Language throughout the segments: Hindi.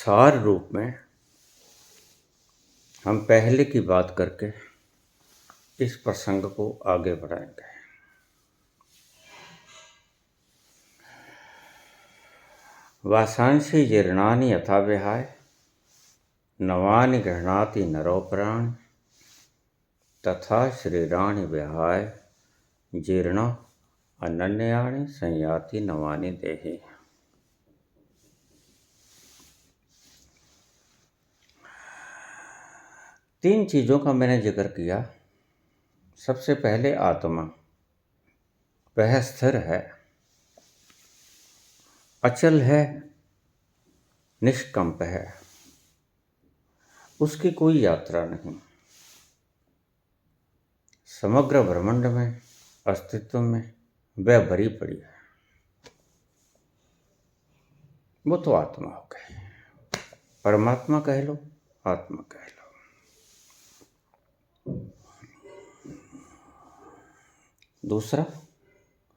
सार रूप में हम पहले की बात करके इस प्रसंग को आगे बढ़ाएंगे। वासांसि जीर्णानि यथा विहाय नवानि गृह्णाति नरोपराणि तथा शरीराणि विहाय जीर्ण अनन्यानि संयाति नवानि देहि। तीन चीज़ों का मैंने जिक्र किया। सबसे पहले आत्मा, वह स्थिर है, अचल है, निष्कंप है, उसकी कोई यात्रा नहीं। समग्र ब्रह्मांड में, अस्तित्व में वह भरी पड़ी है। वो तो आत्मा हो गई। परमात्मा कह लो, आत्मा कह लो। दूसरा,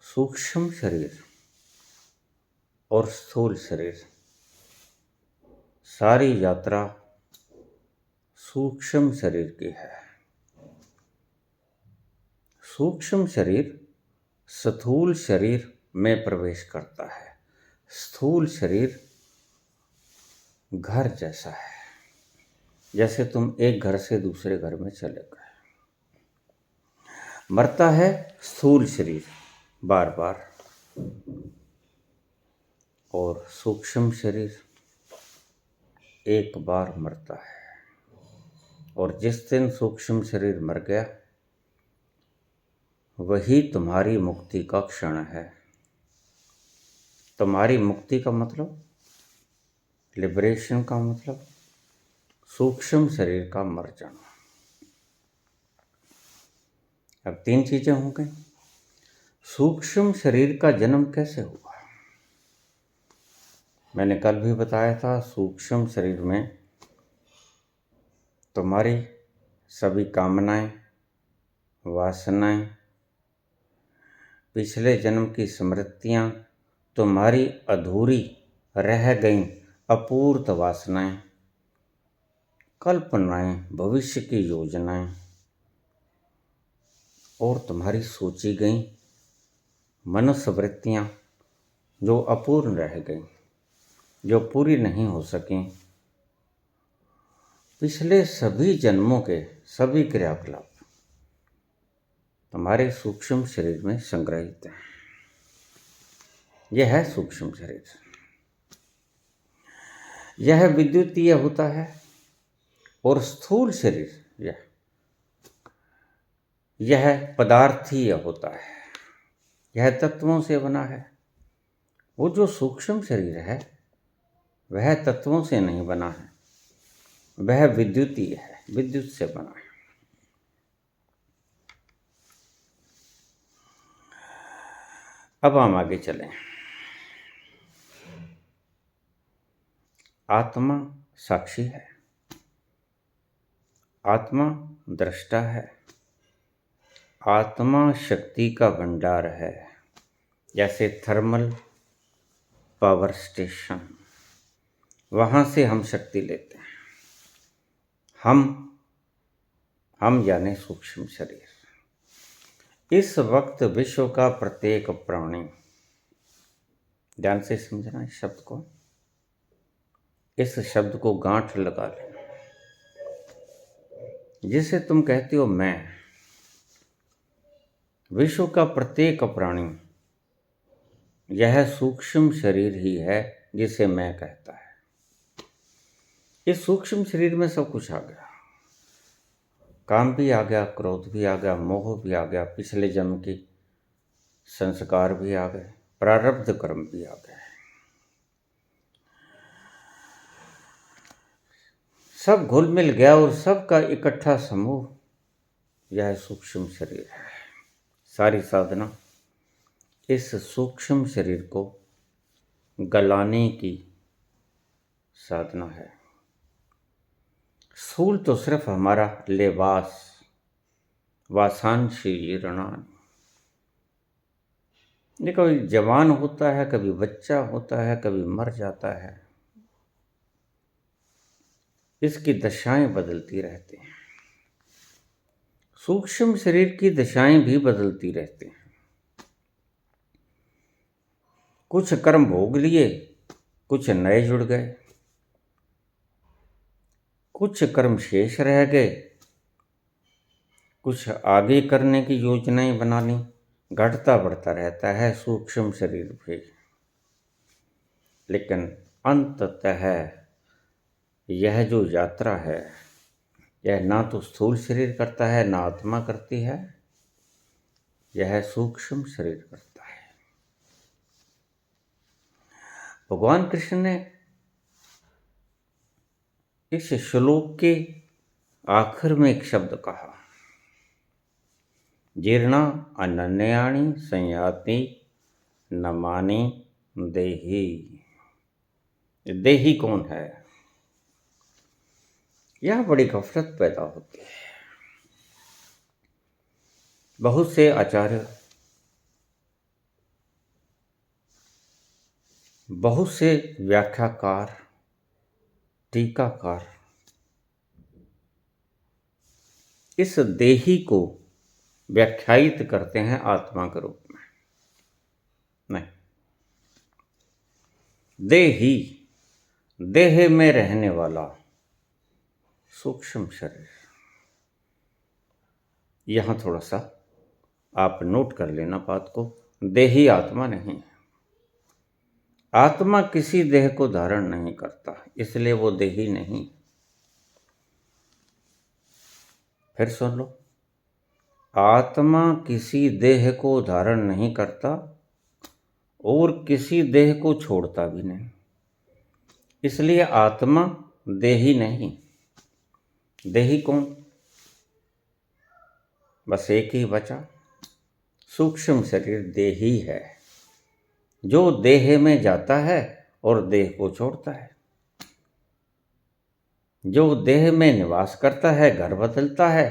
सूक्ष्म शरीर और स्थूल शरीर। सारी यात्रा सूक्ष्म शरीर की है। सूक्ष्म शरीर स्थूल शरीर में प्रवेश करता है। स्थूल शरीर घर जैसा है, जैसे तुम एक घर से दूसरे घर में चले गए। मरता है स्थूल शरीर बार बार, और सूक्ष्म शरीर एक बार मरता है। और जिस दिन सूक्ष्म शरीर मर गया, वही तुम्हारी मुक्ति का क्षण है। तुम्हारी मुक्ति का मतलब, लिबरेशन का मतलब, सूक्ष्म शरीर का मर जाना। अब तीन चीजें हो गई। सूक्ष्म शरीर का जन्म कैसे हुआ? मैंने कल भी बताया था, सूक्ष्म शरीर में तुम्हारी सभी कामनाएं, वासनाएं, पिछले जन्म की स्मृतियां, तुम्हारी अधूरी रह गईं अपूर्त वासनाएं, कल्पनाएं, भविष्य की योजनाएं, और तुम्हारी सोची गई मनोवृत्तियां जो अपूर्ण रह गईं, जो पूरी नहीं हो सकें। पिछले सभी जन्मों के सभी क्रियाकलाप तुम्हारे सूक्ष्म शरीर में संग्रहित हैं। यह है सूक्ष्म शरीर। यह विद्युतीय होता है। और स्थूल शरीर यह पदार्थीय होता है। यह तत्वों से बना है। वो जो सूक्ष्म शरीर है वह तत्वों से नहीं बना है, वह विद्युतीय है, विद्युत से बना है। अब हम आगे चलें। आत्मा साक्षी है, आत्मा दृष्टा है, आत्मा शक्ति का भंडार है। जैसे थर्मल पावर स्टेशन, वहाँ से हम शक्ति लेते हैं। हम यानी सूक्ष्म शरीर। इस वक्त विश्व का प्रत्येक प्राणी, ध्यान से समझना इस शब्द को, इस शब्द को गांठ लगा लेना। जिसे तुम कहते हो मैं, विश्व का प्रत्येक प्राणी यह सूक्ष्म शरीर ही है जिसे मैं कहता है। इस सूक्ष्म शरीर में सब कुछ आ गया। काम भी आ गया, क्रोध भी आ गया, मोह भी आ गया, पिछले जन्म की संस्कार भी आ गए, प्रारब्ध कर्म भी आ गए। सब घुल मिल गया और सबका इकट्ठा समूह यह सूक्ष्म शरीर है। सारी साधना इस सूक्ष्म शरीर को गलाने की साधना है। स्थूल तो सिर्फ हमारा लिबास, वासांसि जीर्णानि। ये कभी जवान होता है, कभी बच्चा होता है, कभी मर जाता है। इसकी दशाएं बदलती रहती हैं। सूक्ष्म शरीर की दशाएं भी बदलती रहती हैं। कुछ कर्म भोग लिए, कुछ नए जुड़ गए, कुछ कर्म शेष रह गए, कुछ आगे करने की योजनाएं बना ली। घटता बढ़ता रहता है सूक्ष्म शरीर भी, लेकिन अंततः यह जो यात्रा है, यह ना तो स्थूल शरीर करता है, ना आत्मा करती है, यह सूक्ष्म शरीर करता है। भगवान कृष्ण ने इस श्लोक के आखिर में एक शब्द कहा, जीर्णा अनन्यानि संयाति नमानि देही। देही कौन है? यह बड़ी गफलत पैदा होती है। बहुत से आचार्य, बहुत से व्याख्याकार, टीकाकार इस देही को व्याख्यायित करते हैं आत्मा के रूप में। नहीं, देही देह में रहने वाला सूक्ष्म शरीर। यहां थोड़ा सा आप नोट कर लेना बात को, देही आत्मा नहीं है। आत्मा किसी देह को धारण नहीं करता, इसलिए वो देही नहीं। फिर सुन लो, आत्मा किसी देह को धारण नहीं करता और किसी देह को छोड़ता भी नहीं, इसलिए आत्मा देही नहीं। देही कौन? बस एक ही बचा, सूक्ष्म शरीर देही है, जो देह में जाता है और देह को छोड़ता है, जो देह में निवास करता है, घर बदलता है,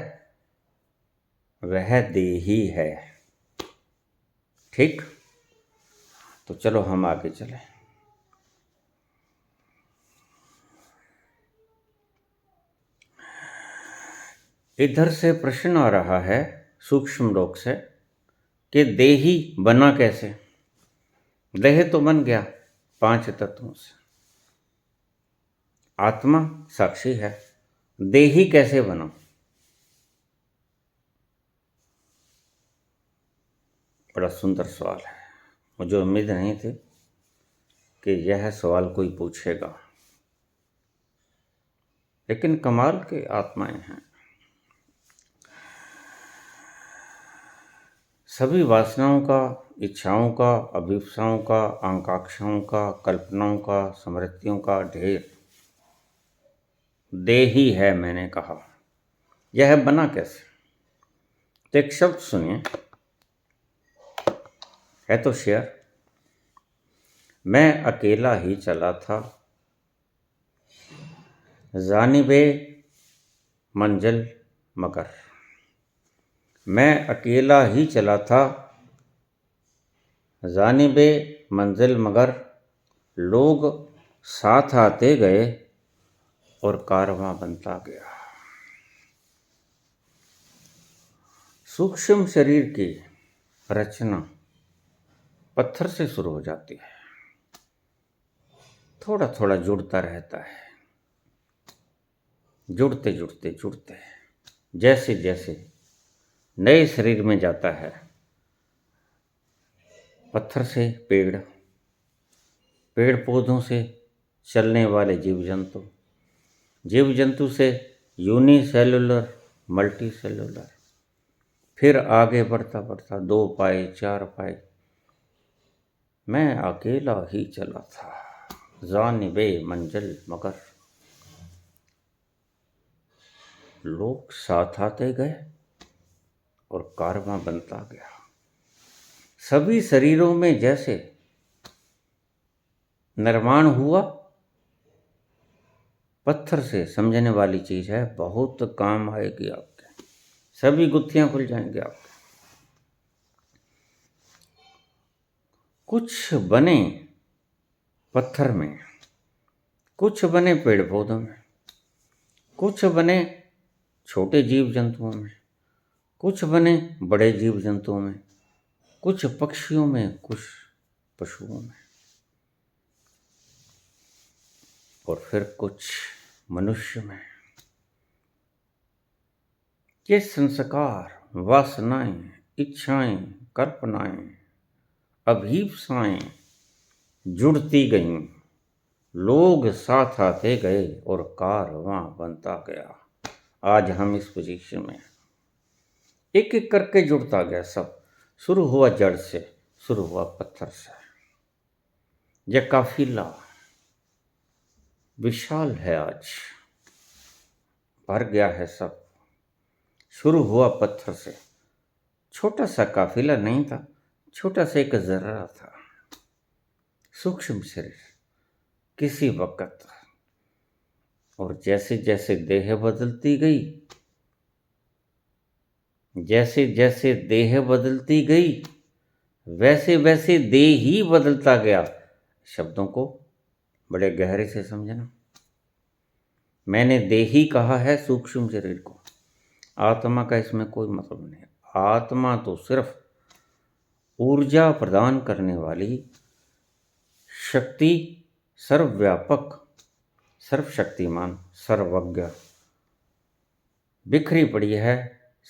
वह देही है। ठीक, तो चलो हम आगे चलें। इधर से प्रश्न आ रहा है सूक्ष्म लोक से कि देही बना कैसे? देह तो बन गया 5 तत्वों से, आत्मा साक्षी है, देही कैसे बना? बड़ा सुंदर सवाल है। मुझे उम्मीद नहीं थी कि यह सवाल कोई पूछेगा, लेकिन कमाल के आत्माएं हैं। सभी वासनाओं का, इच्छाओं का, अभिप्साओं का, आकांक्षाओं का, कल्पनाओं का, स्मृतियों का ढेर देही है। मैंने कहा यह बना कैसे? तो एक शब्द सुनिए, है तो शेयर। मैं अकेला ही चला था, जानिबे मंजिल मगर। मैं अकेला ही चला था, जानिबे मंजिल मगर। लोग साथ आते गए और कारवां बनता गया। सूक्ष्म शरीर की रचना पत्थर से शुरू हो जाती है, थोड़ा थोड़ा जुड़ता रहता है, जुड़ते जुड़ते जुड़ते जैसे जैसे नए शरीर में जाता है। पत्थर से पेड़, पेड़ पौधों से चलने वाले जीव जंतु, जीव जंतु से यूनिसेलुलर, मल्टी सेलुलर, फिर आगे बढ़ता बढ़ता 2 पाए, 4 पाए। मैं अकेला ही चला था, जानिबे मंजिल मगर। लोग साथ आते गए और कारवां बनता गया। सभी शरीरों में जैसे निर्माण हुआ, पत्थर से समझने वाली चीज है, बहुत काम आएगी आपके, सभी गुत्थियां खुल जाएंगी आपके। कुछ बने पत्थर में, कुछ बने पेड़ पौधों में, कुछ बने छोटे जीव जंतुओं में, कुछ बने बड़े जीव जंतुओं में, कुछ पक्षियों में, कुछ पशुओं में, और फिर कुछ मनुष्य में। ये संस्कार, वासनाएं, इच्छाएं, कल्पनाएं, अभीप्साएं जुड़ती गईं, लोग साथ आते गए और कारवां बनता गया। आज हम इस पोजीशन में, एक एक करके जुड़ता गया सब। शुरू हुआ जड़ से, शुरू हुआ पत्थर से। यह काफिला विशाल है, आज भर गया है सब। शुरू हुआ पत्थर से, छोटा सा काफिला नहीं था, छोटा सा एक जर्रा था, सूक्ष्म शरीर किसी वक्त। और जैसे जैसे देह बदलती गई, जैसे जैसे देह बदलती गई, वैसे वैसे देह ही बदलता गया। शब्दों को बड़े गहरे से समझना। मैंने देही कहा है सूक्ष्म शरीर को, आत्मा का इसमें कोई मतलब नहीं। आत्मा तो सिर्फ ऊर्जा प्रदान करने वाली शक्ति, सर्वव्यापक, सर्वशक्तिमान, सर्वज्ञ बिखरी पड़ी है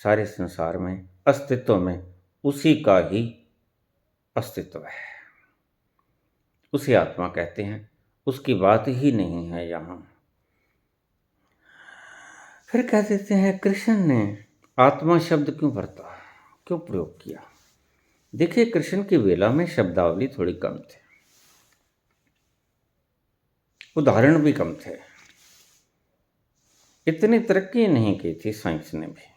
सारे संसार में, अस्तित्व में उसी का ही अस्तित्व है। उसे आत्मा कहते हैं, उसकी बात ही नहीं है यहाँ। फिर कह देते हैं कृष्ण ने आत्मा शब्द क्यों भरता, क्यों प्रयोग किया। देखिए, कृष्ण की वेला में शब्दावली थोड़ी कम थे, उदाहरण भी कम थे, इतनी तरक्की नहीं की थी साइंस ने भी।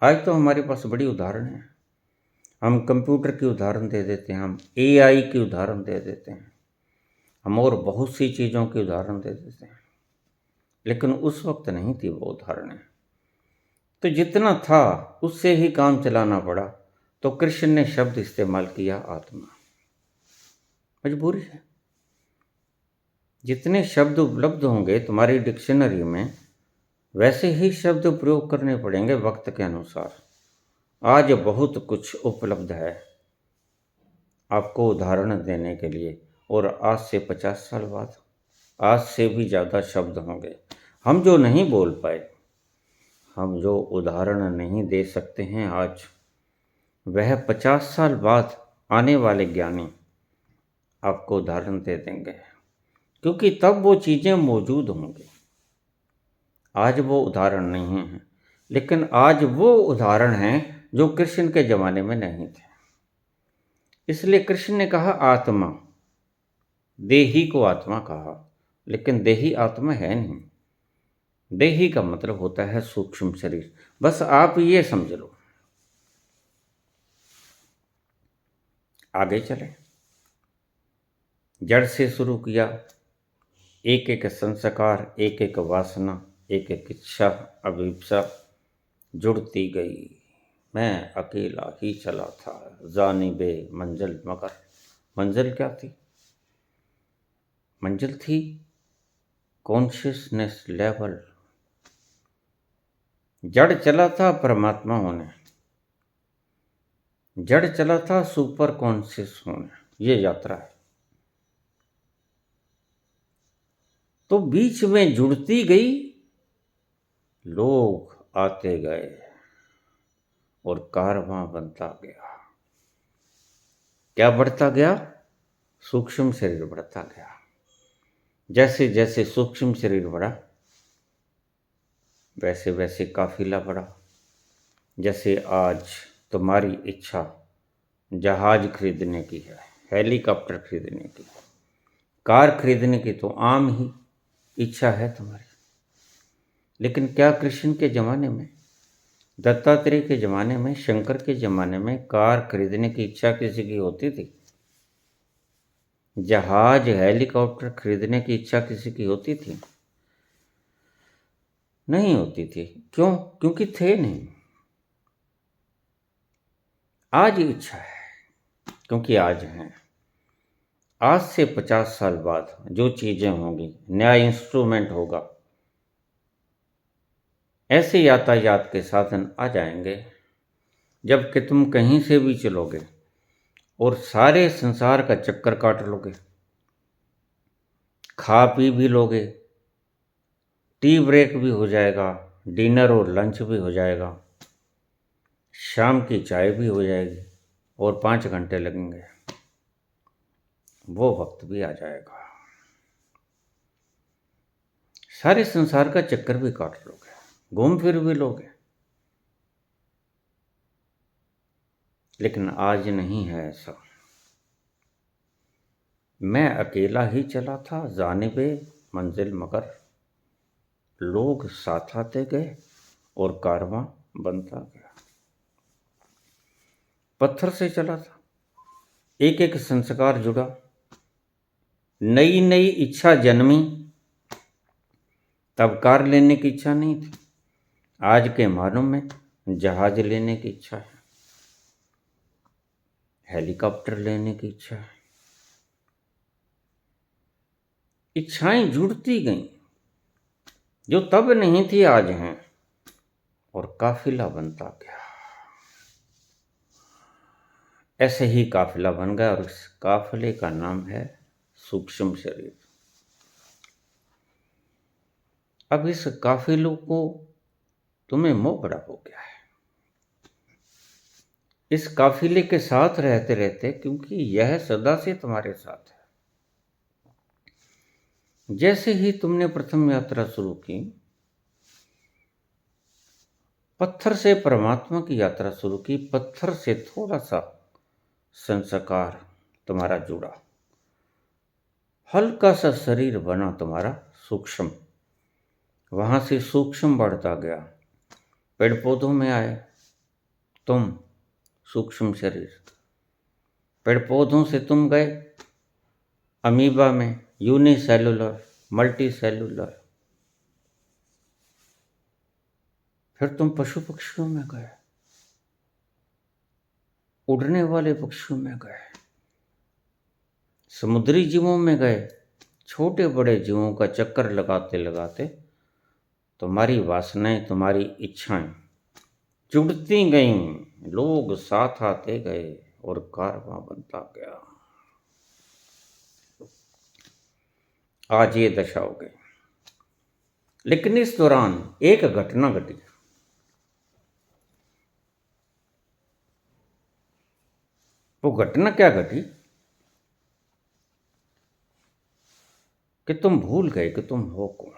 आज तो हमारे पास बड़ी उदाहरण है। हम कंप्यूटर की उदाहरण दे देते हैं, हम एआई की उदाहरण दे देते हैं, हम और बहुत सी चीज़ों की उदाहरण दे देते हैं, लेकिन उस वक्त नहीं थी वो उदाहरणें। तो जितना था उससे ही काम चलाना पड़ा। तो कृष्ण ने शब्द इस्तेमाल किया आत्मा, मजबूरी है। जितने शब्द उपलब्ध होंगे तुम्हारी डिक्शनरी में, वैसे ही शब्द प्रयोग करने पड़ेंगे वक्त के अनुसार। आज बहुत कुछ उपलब्ध है आपको उदाहरण देने के लिए, और आज से 50 साल बाद आज से भी ज़्यादा शब्द होंगे। हम जो नहीं बोल पाए, हम जो उदाहरण नहीं दे सकते हैं आज, वह 50 साल बाद आने वाले ज्ञानी आपको उदाहरण दे देंगे, क्योंकि तब वो चीज़ें मौजूद होंगी। आज वो उदाहरण नहीं हैं, लेकिन आज वो उदाहरण हैं जो कृष्ण के ज़माने में नहीं थे। इसलिए कृष्ण ने कहा आत्मा, देही को आत्मा कहा, लेकिन देही आत्मा है नहीं। देही का मतलब होता है सूक्ष्म शरीर। बस आप ये समझ लो। आगे चले, जड़ से शुरू किया, एक एक संस्कार, एक एक वासना, एक एक इच्छा, अभिप्सा जुड़ती गई। मैं अकेला ही चला था जानिबे मंजिल, मगर मंजिल क्या थी? मंजिल थी कॉन्शियसनेस लेवल। जड़ चला था परमात्मा होने, जड़ चला था सुपर कॉन्शियस होने। ये यात्रा है। तो बीच में जुड़ती गई, लोग आते गए और कारवां बनता गया। क्या बढ़ता गया? सूक्ष्म शरीर बढ़ता गया। जैसे जैसे सूक्ष्म शरीर बढ़ा, वैसे वैसे काफिला बढ़ा। जैसे आज तुम्हारी इच्छा जहाज खरीदने की है, हेलीकॉप्टर खरीदने की, कार खरीदने की तो आम ही इच्छा है तुम्हारी। लेकिन क्या कृष्ण के ज़माने में, दत्तात्रेय के ज़माने में, शंकर के ज़माने में कार खरीदने की इच्छा किसी की होती थी? जहाज, हेलीकॉप्टर खरीदने की इच्छा किसी की होती थी? नहीं होती थी। क्यों? क्योंकि थे नहीं। आज इच्छा है, क्योंकि आज हैं। आज से 50 साल बाद जो चीज़ें होंगी, नया इंस्ट्रूमेंट होगा, ऐसे यातायात के साधन आ जाएंगे जबकि तुम कहीं से भी चलोगे और सारे संसार का चक्कर काट लोगे, खा पी भी लोगे, टी ब्रेक भी हो जाएगा, डिनर और लंच भी हो जाएगा, शाम की चाय भी हो जाएगी और 5 घंटे लगेंगे, वो वक्त भी आ जाएगा। सारे संसार का चक्कर भी काट लोगे, घूम फिर भी लोगे। लेकिन आज नहीं है ऐसा। मैं अकेला ही चला था जानिबे मंजिल, मगर लोग साथ आते गए और कारवां बनता गया। पत्थर से चला था, एक एक संस्कार जुड़ा, नई नई इच्छा जन्मी, तब कार लेने की इच्छा नहीं थी, आज के मानव में जहाज लेने की इच्छा है, हेलीकॉप्टर लेने की इच्छा है। इच्छाएं जुड़ती गईं, जो तब नहीं थी आज हैं, और काफिला बनता गया। ऐसे ही काफिला बन गया और इस काफिले का नाम है सूक्ष्म शरीर। अब इस काफिलों को तुम्हें मोह बड़ा हो गया है, इस काफिले के साथ रहते रहते, क्योंकि यह सदा से तुम्हारे साथ है। जैसे ही तुमने प्रथम यात्रा शुरू की, पत्थर से परमात्मा की यात्रा शुरू की, पत्थर से थोड़ा सा संस्कार तुम्हारा जुड़ा, हल्का सा शरीर बना तुम्हारा सूक्ष्म, वहां से सूक्ष्म बढ़ता गया, पेड़ पौधों में आए तुम, सूक्ष्म शरीर, पेड़ पौधों से तुम गए अमीबा में, यूनिसेलुलर, मल्टी सेलुलर, फिर तुम पशु पक्षियों में गए, उड़ने वाले पक्षियों में गए, समुद्री जीवों में गए, छोटे बड़े जीवों का चक्कर लगाते लगाते तुम्हारी वासनाएं, तुम्हारी इच्छाएं जुड़ती गईं, लोग साथ आते गए और कारवां बनता गया। आज ये दशा हो गई। लेकिन इस दौरान एक घटना घटी। वो घटना क्या घटी कि तुम भूल गए कि तुम हो कौन।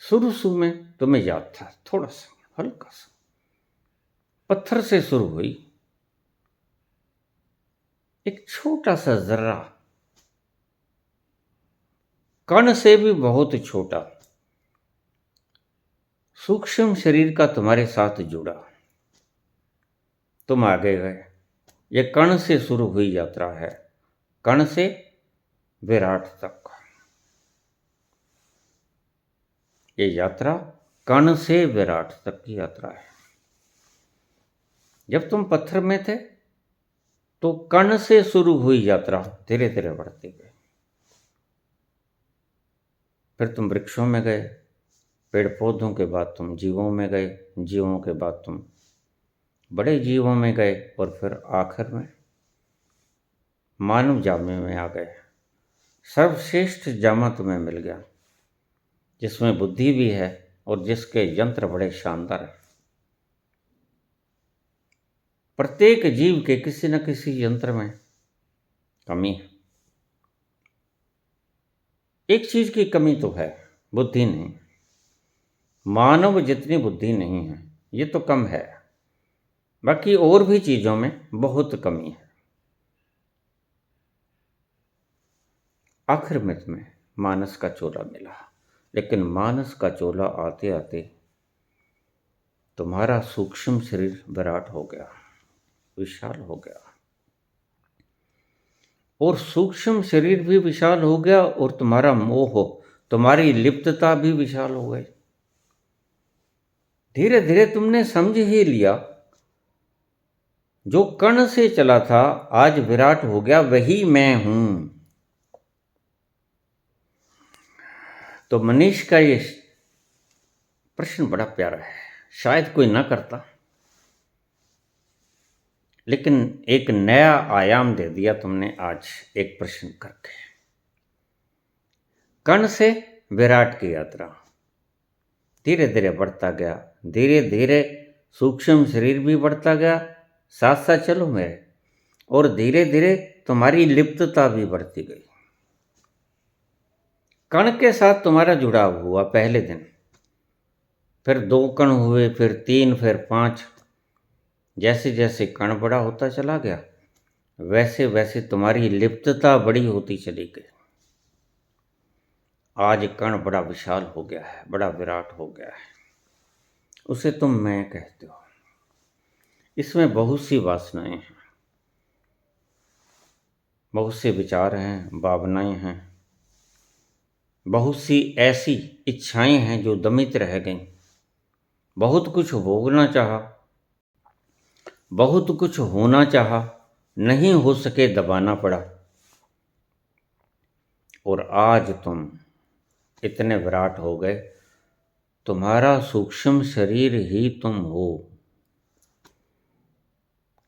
शुरू शुरू में तुम्हें याद था, थोड़ा सा, हल्का सा, पत्थर से शुरू हुई, एक छोटा सा जर्रा, कण से भी बहुत छोटा, सूक्ष्म शरीर का तुम्हारे साथ जुड़ा, तुम आगे गए। ये कण से शुरू हुई यात्रा है, कण से विराट तक। ये यात्रा कण से विराट तक की यात्रा है। जब तुम पत्थर में थे तो कण से शुरू हुई यात्रा धीरे धीरे बढ़ती गई, फिर तुम वृक्षों में गए, पेड़ पौधों के बाद तुम जीवों में गए, जीवों के बाद तुम बड़े जीवों में गए, और फिर आखिर में मानव जामे में आ गए। सर्वश्रेष्ठ जामा तुम्हें मिल गया, जिसमें बुद्धि भी है और जिसके यंत्र बड़े शानदार हैं। प्रत्येक जीव के किसी न किसी यंत्र में कमी है। एक चीज की कमी तो है, बुद्धि नहीं। मानव जितनी बुद्धि नहीं है, ये तो कम है, बाकी और भी चीजों में बहुत कमी है। आखिर में तुम्हें मानस का चोला मिला, लेकिन मानस का चोला आते आते तुम्हारा सूक्ष्म शरीर विराट हो गया, विशाल हो गया, और सूक्ष्म शरीर भी विशाल हो गया, और तुम्हारा मोह, तुम्हारी लिप्तता भी विशाल हो गई। धीरे धीरे तुमने समझ ही लिया, जो कण से चला था आज विराट हो गया, वही मैं हूं। तो मनीष का ये प्रश्न बड़ा प्यारा है, शायद कोई ना करता, लेकिन एक नया आयाम दे दिया तुमने आज एक प्रश्न करके। कण से विराट की यात्रा धीरे धीरे बढ़ता गया, धीरे धीरे सूक्ष्म शरीर भी बढ़ता गया, साथ साथ चलो मेरे, और धीरे धीरे तुम्हारी लिप्तता भी बढ़ती गई। कण के साथ तुम्हारा जुड़ाव हुआ पहले दिन, फिर 2 कण हुए, फिर 3, फिर 5। जैसे जैसे कण बड़ा होता चला गया, वैसे वैसे तुम्हारी लिप्तता बड़ी होती चली गई। आज कण बड़ा विशाल हो गया है, बड़ा विराट हो गया है, उसे तुम मैं कहते हो। इसमें बहुत सी वासनाएं हैं, बहुत से विचार हैं, भावनाएं हैं, बहुत सी ऐसी इच्छाएं हैं जो दमित रह गईं। बहुत कुछ भोगना चाहा, बहुत कुछ होना चाहा, नहीं हो सके, दबाना पड़ा। और आज तुम इतने विराट हो गए, तुम्हारा सूक्ष्म शरीर ही तुम हो।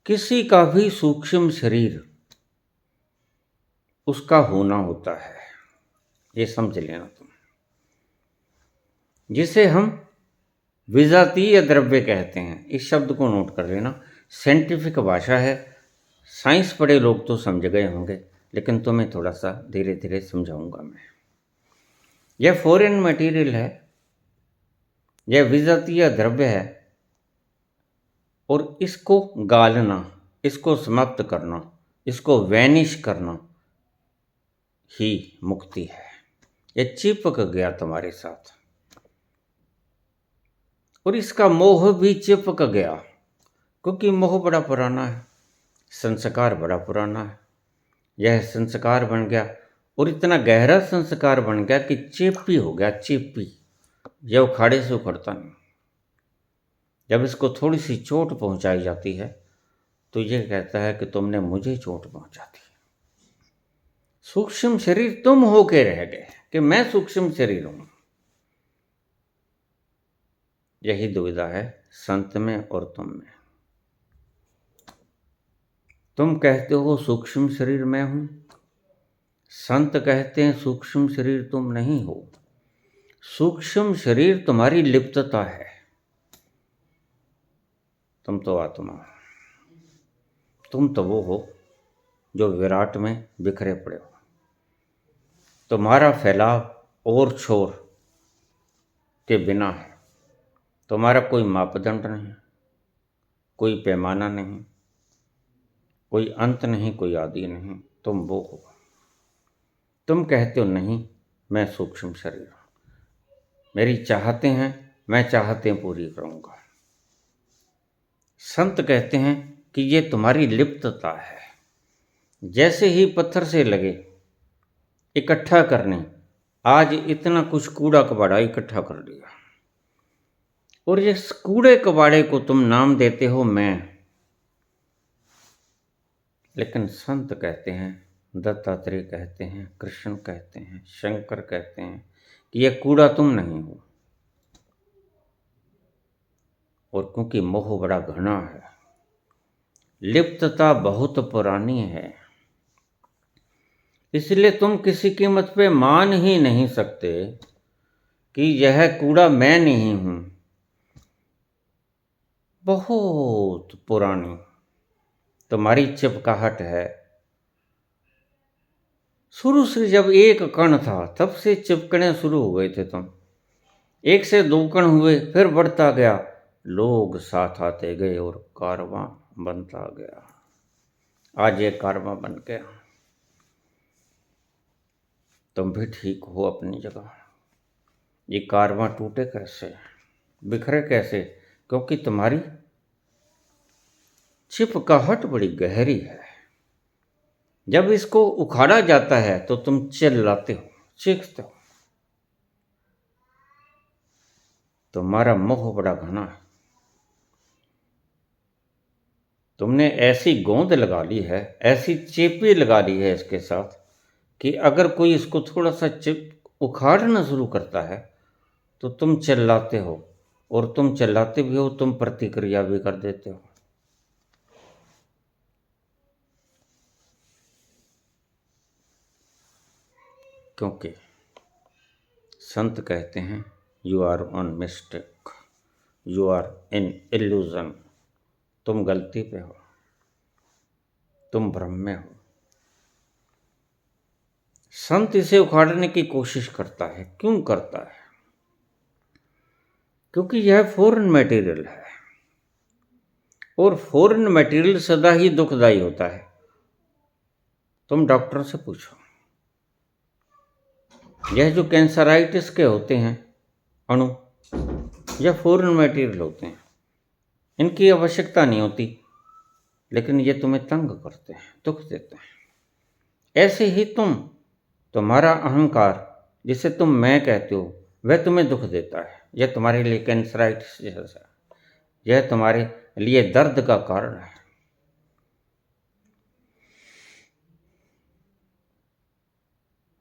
किसी का भी सूक्ष्म शरीर उसका होना होता है, ये समझ लेना तुम। जिसे हम विजातीय द्रव्य कहते हैं, इस शब्द को नोट कर लेना। साइंटिफिक भाषा है, साइंस पढ़े लोग तो समझ गए होंगे, लेकिन तुम्हें थोड़ा सा धीरे धीरे समझाऊंगा मैं। यह फॉरेन मटेरियल है, यह विजातीय द्रव्य है, और इसको गालना, इसको समाप्त करना, इसको वैनिश करना ही मुक्ति है। यह चिपक गया तुम्हारे साथ, और इसका मोह भी चिपक गया, क्योंकि मोह बड़ा पुराना है, संस्कार बड़ा पुराना है। यह संस्कार बन गया, और इतना गहरा संस्कार बन गया कि चेपी हो गया, चेपी। यह उखाड़े से उखड़ता नहीं। जब इसको थोड़ी सी चोट पहुंचाई जाती है तो यह कहता है कि तुमने मुझे चोट पहुंचा दी। सूक्ष्म शरीर तुम होके रह गए कि मैं सूक्ष्म शरीर हूं। यही दुविधा है संत में और तुम में। तुम कहते हो सूक्ष्म शरीर मैं हूं, संत कहते हैं सूक्ष्म शरीर तुम नहीं हो। सूक्ष्म शरीर तुम्हारी लिप्तता है, तुम तो आत्मा हो। तुम तो वो हो जो विराट में बिखरे पड़े हो। तुम्हारा फैलाव और छोर के बिना है। तुम्हारा कोई मापदंड नहीं, कोई पैमाना नहीं, कोई अंत नहीं, कोई आदि नहीं। तुम वो हो। तुम कहते हो नहीं, मैं सूक्ष्म शरीर हूँ, मेरी चाहते हैं, मैं चाहते पूरी करूँगा। संत कहते हैं कि ये तुम्हारी लिप्तता है। जैसे ही पत्थर से लगे इकट्ठा करने, आज इतना कुछ कूड़ा कबाड़ा इकट्ठा कर लिया, और इस कूड़े कबाड़े को तुम नाम देते हो मैं। लेकिन संत कहते हैं, दत्तात्रेय कहते हैं, कृष्ण कहते हैं, शंकर कहते हैं कि यह कूड़ा तुम नहीं हो। और क्योंकि मोह बड़ा घना है, लिप्तता बहुत पुरानी है, इसलिए तुम किसी कीमत पे मान ही नहीं सकते कि यह कूड़ा मैं नहीं हूं। बहुत पुरानी तुम्हारी चिपकाहट है। शुरू से जब एक कण था तब से चिपकने शुरू हो गए थे तुम। 1 से 2 कण हुए, फिर बढ़ता गया, लोग साथ आते गए और कारवां बनता गया। आज ये कारवां बन गया। तुम भी ठीक हो अपनी जगह। ये कारवां टूटे कैसे, बिखरे कैसे? क्योंकि तुम्हारी चिपकाहट बड़ी गहरी है। जब इसको उखाड़ा जाता है तो तुम चिल्लाते हो, चीखते हो। तुम्हारा मोह बड़ा घना है। तुमने ऐसी गोंद लगा ली है, ऐसी चेपी लगा ली है इसके साथ कि अगर कोई इसको थोड़ा सा उखाड़ना शुरू करता है तो तुम चिल्लाते हो, और तुम चिल्लाते भी हो, तुम प्रतिक्रिया भी कर देते हो। क्योंकि संत कहते हैं you are on mistake, you are in illusion, तुम गलती पे हो, तुम भ्रम में हो। संत इसे उखाड़ने की कोशिश करता है। क्यों करता है? क्योंकि यह फॉरेन मटेरियल है, और फॉरेन मटेरियल सदा ही दुखदाई होता है। तुम डॉक्टर से पूछो, यह जो कैंसराइटिस के होते हैं अणु, यह फॉरेन मटेरियल होते हैं, इनकी आवश्यकता नहीं होती, लेकिन ये तुम्हें तंग करते हैं, दुख देते हैं। ऐसे ही तुम्हारा अहंकार, जिसे तुम मैं कहते हो, वह तुम्हें दुख देता है। यह तुम्हारे लिए कैंसराइटिस जैसा, यह तुम्हारे लिए दर्द का कारण है।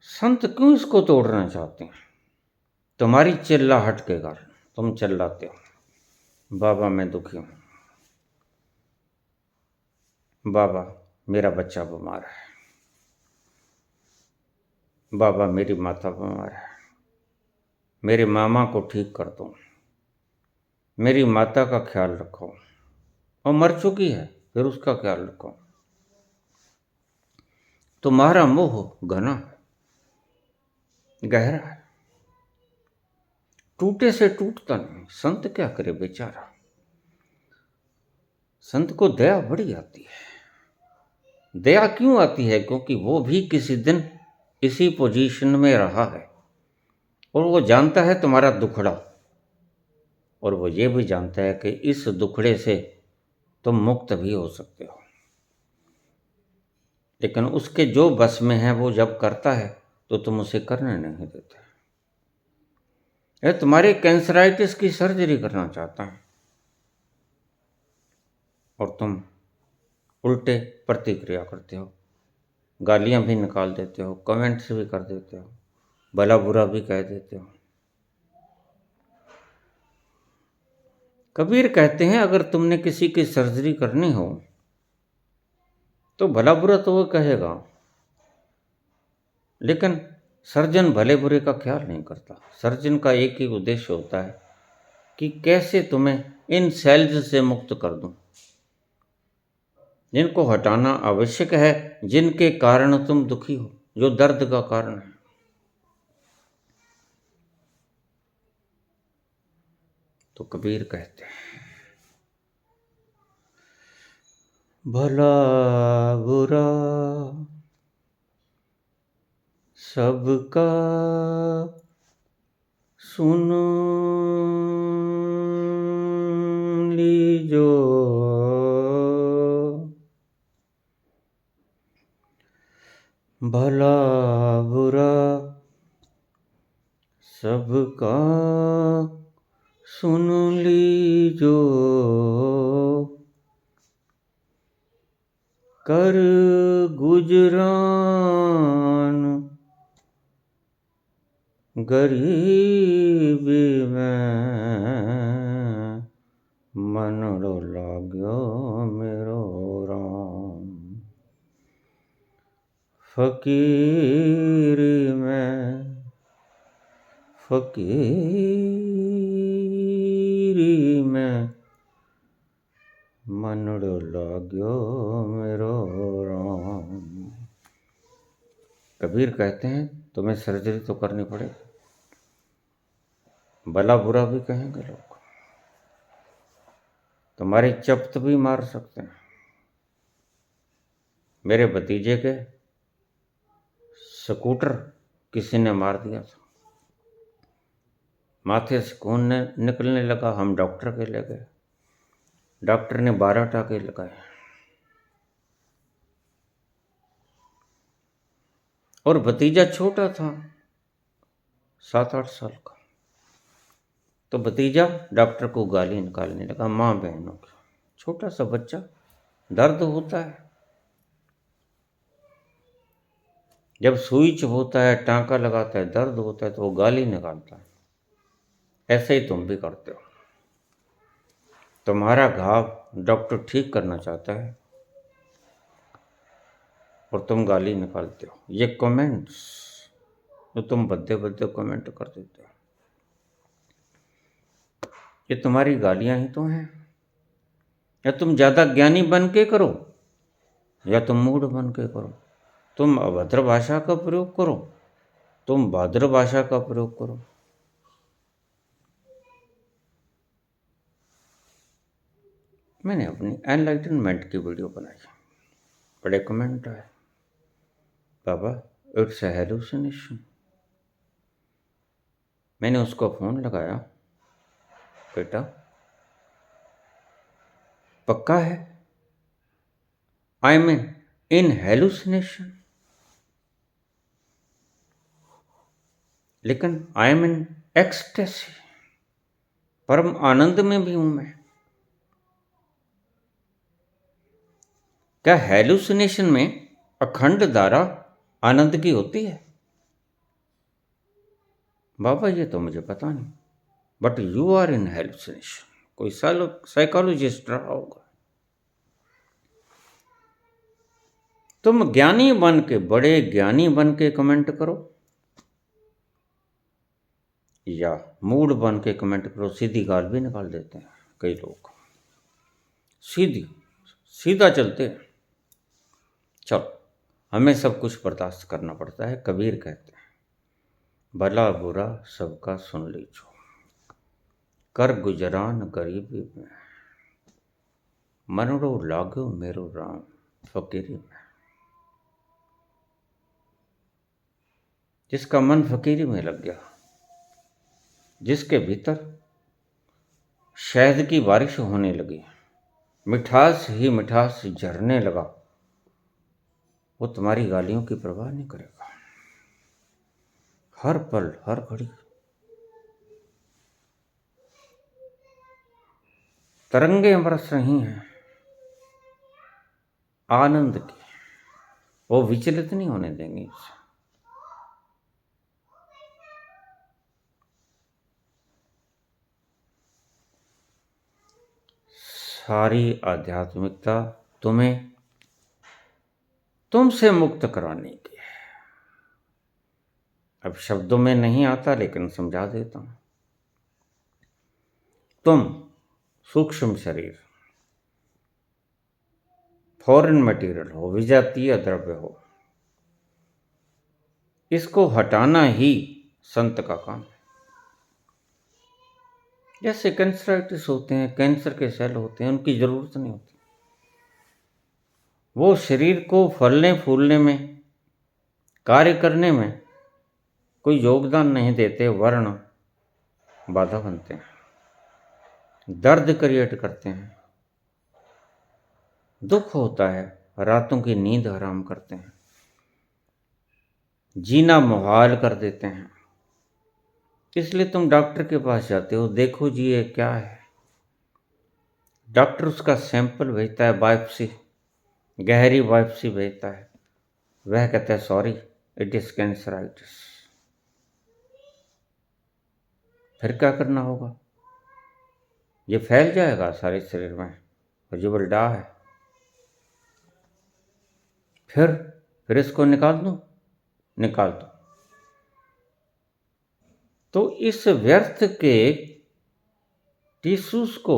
संत क्यों इसको तोड़ना चाहते हैं? तुम्हारी चिल्लाहट के कारण। तुम चिल्लाते हो, बाबा मैं दुखी हूं, बाबा मेरा बच्चा बीमार है, बाबा मेरी माता बीमार है, मेरे मामा को ठीक कर दो, मेरी माता का ख्याल रखो, वो मर चुकी है फिर उसका ख्याल रखो। तुम्हारा मोह घना है, गहरा है, टूटे से टूटता नहीं। संत क्या करे बेचारा, संत को दया बड़ी आती है। दया क्यों आती है? क्योंकि वो भी किसी दिन इसी पोजीशन में रहा है, और वो जानता है तुम्हारा दुखड़ा, और वो ये भी जानता है कि इस दुखड़े से तुम मुक्त भी हो सकते हो। लेकिन उसके जो बस में है वो जब करता है तो तुम उसे करने नहीं देते। यह तुम्हारे कैंसराइटिस की सर्जरी करना चाहता है, और तुम उल्टे प्रतिक्रिया करते हो, गालियां भी निकाल देते हो, कमेंट्स भी कर देते हो, भला बुरा भी कह देते हो। कबीर कहते हैं अगर तुमने किसी की सर्जरी करनी हो तो भला बुरा तो वो कहेगा, लेकिन सर्जन भले बुरे का ख्याल नहीं करता। सर्जन का एक ही उद्देश्य होता है कि कैसे तुम्हें इन सेल्स से मुक्त कर दूं, जिनको हटाना आवश्यक है, जिनके कारण तुम दुखी हो, जो दर्द का कारण है। तो कबीर कहते हैं भला बुरा सबका सुन लीजो, भला बुरा सबका सुन लीजो, कर गुजरान गरीबी में, मनड़ो लाग्यो मेरो राम, फकीरी में मनड़ो लाग्यो मेरो राम। कबीर कहते हैं तुम्हें सर्जरी तो करनी पड़ेगी, भला बुरा भी कहेंगे लोग, तुम्हारी चपत भी मार सकते हैं। मेरे भतीजे के स्कूटर किसी ने मार दिया था, माथे से खून निकलने लगा, हम डॉक्टर के ले गए, डॉक्टर ने 12 टाके लगाए, और भतीजा छोटा था 7-8 साल का। तो भतीजा डॉक्टर को गाली निकालने लगा, माँ बहनों की। छोटा सा बच्चा, दर्द होता है। जब सुई चुभोता है, टाँका लगाता है, दर्द होता है तो वो गाली निकालता है। ऐसे ही तुम भी करते हो। तुम्हारा घाव डॉक्टर ठीक करना चाहता है और तुम गाली निकालते हो। ये कमेंट्स जो तुम भद्दे भद्दे कमेंट कर देते हो, ये तुम्हारी गालियां ही तो हैं। या तुम ज़्यादा ज्ञानी बन के करो या तुम मूढ़ बन के करो। तुम अभद्र भाषा का प्रयोग करो, तुम भद्र भाषा का प्रयोग करो। मैंने अपनी एनलाइटनमेंट की वीडियो बनाई, बड़े कमेंट आए, बाबा इट्स ए हेलुसिनेशन। मैंने उसको फ़ोन लगाया, बेटा पक्का है? आई मीन इन हेलुसिनेशन, लेकिन आई एम इन एक्सटेसी, परम आनंद में भी हूं मैं। क्या हेलुसिनेशन में अखंड धारा आनंद की होती है? बाबा ये तो मुझे पता नहीं, but you are in hallucination. कोई साइकोलॉजिस्ट रहा होगा। तुम ज्ञानी बन के, बड़े ज्ञानी बन के कमेंट करो या मूड बन के कमेंट करो। सीधी गाल भी निकाल देते हैं कई लोग, सीधा चलते हैं। चलो, हमें सब कुछ बर्दाश्त करना पड़ता है। कबीर कहते हैं, भला बुरा सबका सुन लीजो, कर गुजरान गरीबी में, मनड़ो लागो मेरो राम फकीरी में। जिसका मन फकीरी में लग गया, जिसके भीतर शहद की बारिश होने लगी, मिठास ही मिठास झरने लगा, वो तुम्हारी गालियों की परवाह नहीं करेगा। हर पल हर घड़ी तरंगे बरस रही हैं आनंद की, वो विचलित नहीं होने देंगे इसे। सारी आध्यात्मिकता तुम्हें तुमसे मुक्त कराने की है। अब शब्दों में नहीं आता, लेकिन समझा देता हूं। तुम सूक्ष्म शरीर, फॉरेन मटेरियल हो, विजातीय द्रव्य हो, इसको हटाना ही संत का काम है। जैसे कैंसराइटिस होते हैं, कैंसर के सेल होते हैं, उनकी जरूरत नहीं होती। वो शरीर को फलने फूलने में, कार्य करने में कोई योगदान नहीं देते, वर्ण बाधा बनते हैं, दर्द क्रिएट करते हैं, दुख होता है, रातों की नींद हराम करते हैं, जीना मुहाल कर देते हैं। इसलिए तुम डॉक्टर के पास जाते हो, देखो जी ये क्या है। डॉक्टर उसका सैंपल भेजता है, बायोप्सी, गहरी बायोप्सी भेजता है। वह कहता है सॉरी इट इज कैंसराइटिस। फिर क्या करना होगा? ये फैल जाएगा सारे शरीर में और यू विल डाई। फिर इसको निकाल दो। तो इस व्यर्थ के टिश्यूज को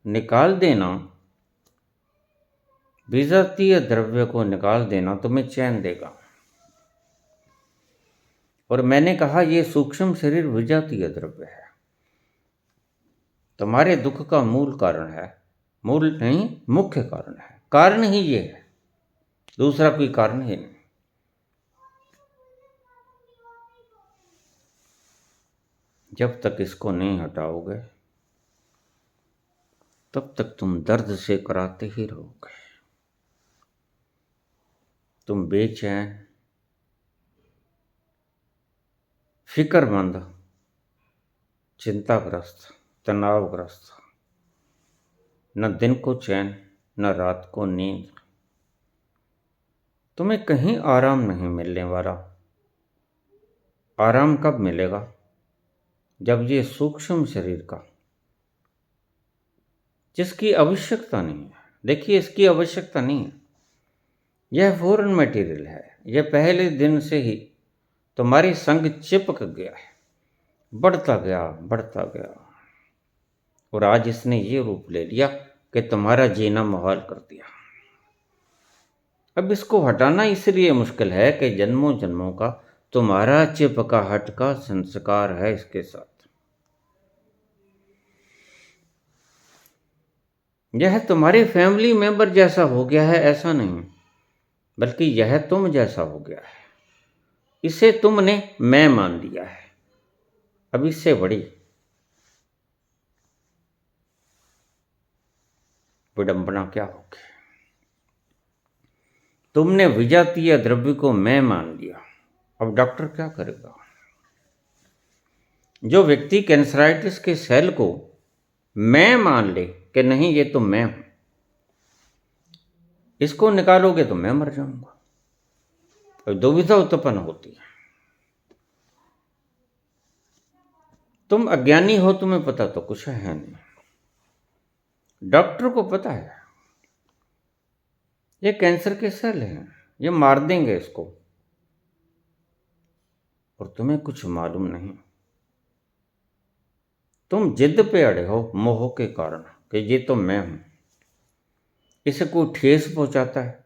निकाल देना, विजातीय द्रव्य को निकाल देना तुम्हें चैन देगा। और मैंने कहा ये सूक्ष्म शरीर विजातीय द्रव्य है, तुम्हारे दुख का मूल कारण है। मूल नहीं, मुख्य कारण है। कारण ही ये है, दूसरा कोई कारण ही नहीं। जब तक इसको नहीं हटाओगे तब तक तुम दर्द से कराते ही रहोगे। तुम बेचैन, फिक्रमंद, चिंताग्रस्त, तनावग्रस्त, न दिन को चैन न रात को नींद। तुम्हें कहीं आराम नहीं मिलने वाला। आराम कब मिलेगा? जब ये सूक्ष्म शरीर का, जिसकी आवश्यकता नहीं है, देखिए इसकी आवश्यकता नहीं है, यह फॉरेन मटेरियल है, यह पहले दिन से ही तुम्हारे संग चिपक गया है, बढ़ता गया बढ़ता गया, और आज इसने ये रूप ले लिया कि तुम्हारा जीना मुहाल कर दिया। अब इसको हटाना इसलिए मुश्किल है कि जन्मों जन्मों का तुम्हारा चिपकाहट का संस्कार है इसके साथ। यह तुम्हारे फैमिली मेंबर जैसा हो गया है, ऐसा नहीं, बल्कि यह तुम जैसा हो गया है। इसे तुमने मैं मान लिया है। अब इससे बड़ी विडंबना क्या होगी? तुमने विजातीय द्रव्य को मैं मान लिया। अब डॉक्टर क्या करेगा? जो व्यक्ति कैंसराइटिस के सेल को मैं मान ले कि नहीं ये तो मैं हूं, इसको निकालोगे तो मैं मर जाऊंगा। और दुविधा उत्पन्न होती है। तुम अज्ञानी हो, तुम्हें पता तो कुछ है नहीं। डॉक्टर को पता है ये कैंसर के सेल हैं, ये मार देंगे इसको, और तुम्हें कुछ मालूम नहीं। तुम जिद पे अड़े हो मोह के कारण कि ये तो मैं हूं। इसे कोई ठेस पहुंचाता है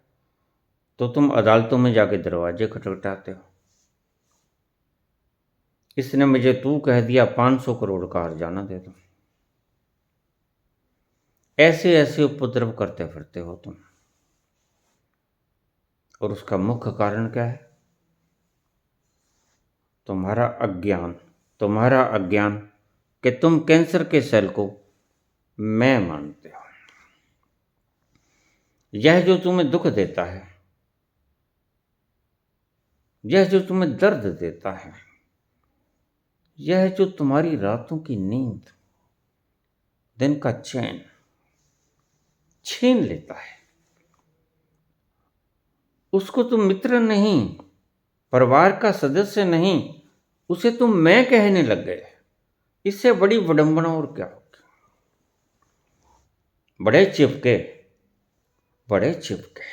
तो तुम अदालतों में जाके दरवाजे खटखटाते हो। इसने मुझे तू कह दिया, 500 करोड़ का हर्जाना दे दो। ऐसे ऐसे उपद्रव करते फिरते हो तुम, और उसका मुख्य कारण क्या है? तुम्हारा अज्ञान। तुम्हारा अज्ञान कि तुम कैंसर के सेल को मैं मानते हो। यह जो तुम्हें दुख देता है, यह जो तुम्हें दर्द देता है, यह जो तुम्हारी रातों की नींद, दिन का चैन छीन लेता है, उसको तुम मित्र नहीं, परिवार का सदस्य नहीं, उसे तुम मैं कहने लग गए। इससे बड़ी विडंबना और क्या होगी? बड़े चिपके, बड़े चिपके,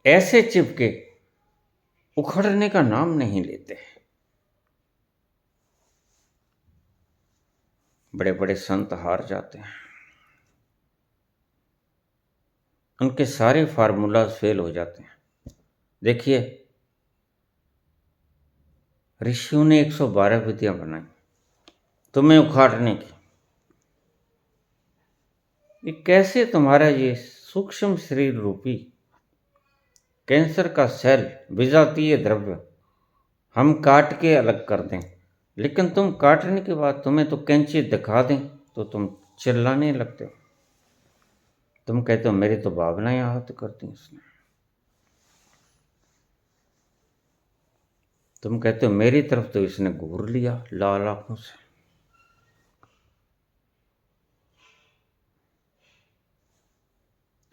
ऐसे चिपके उखड़ने का नाम नहीं लेते। बड़े बड़े संत हार जाते हैं, उनके सारे फार्मूलाज फेल हो जाते हैं। देखिए, ऋषियों ने 112 विधियां बनाई तुम्हें उखाड़ने की। ये कैसे तुम्हारा ये सूक्ष्म शरीर रूपी कैंसर का सेल, विजातीय द्रव्य हम काट के अलग कर दें, लेकिन तुम काटने के बाद तुम्हें तो कैंची दिखा दें तो तुम चिल्लाने लगते हो। तुम कहते हो मेरी तो भावनाएं आहत कर दी इसने। तुम कहते हो मेरी तरफ तो इसने घूर लिया लाल आंखों से।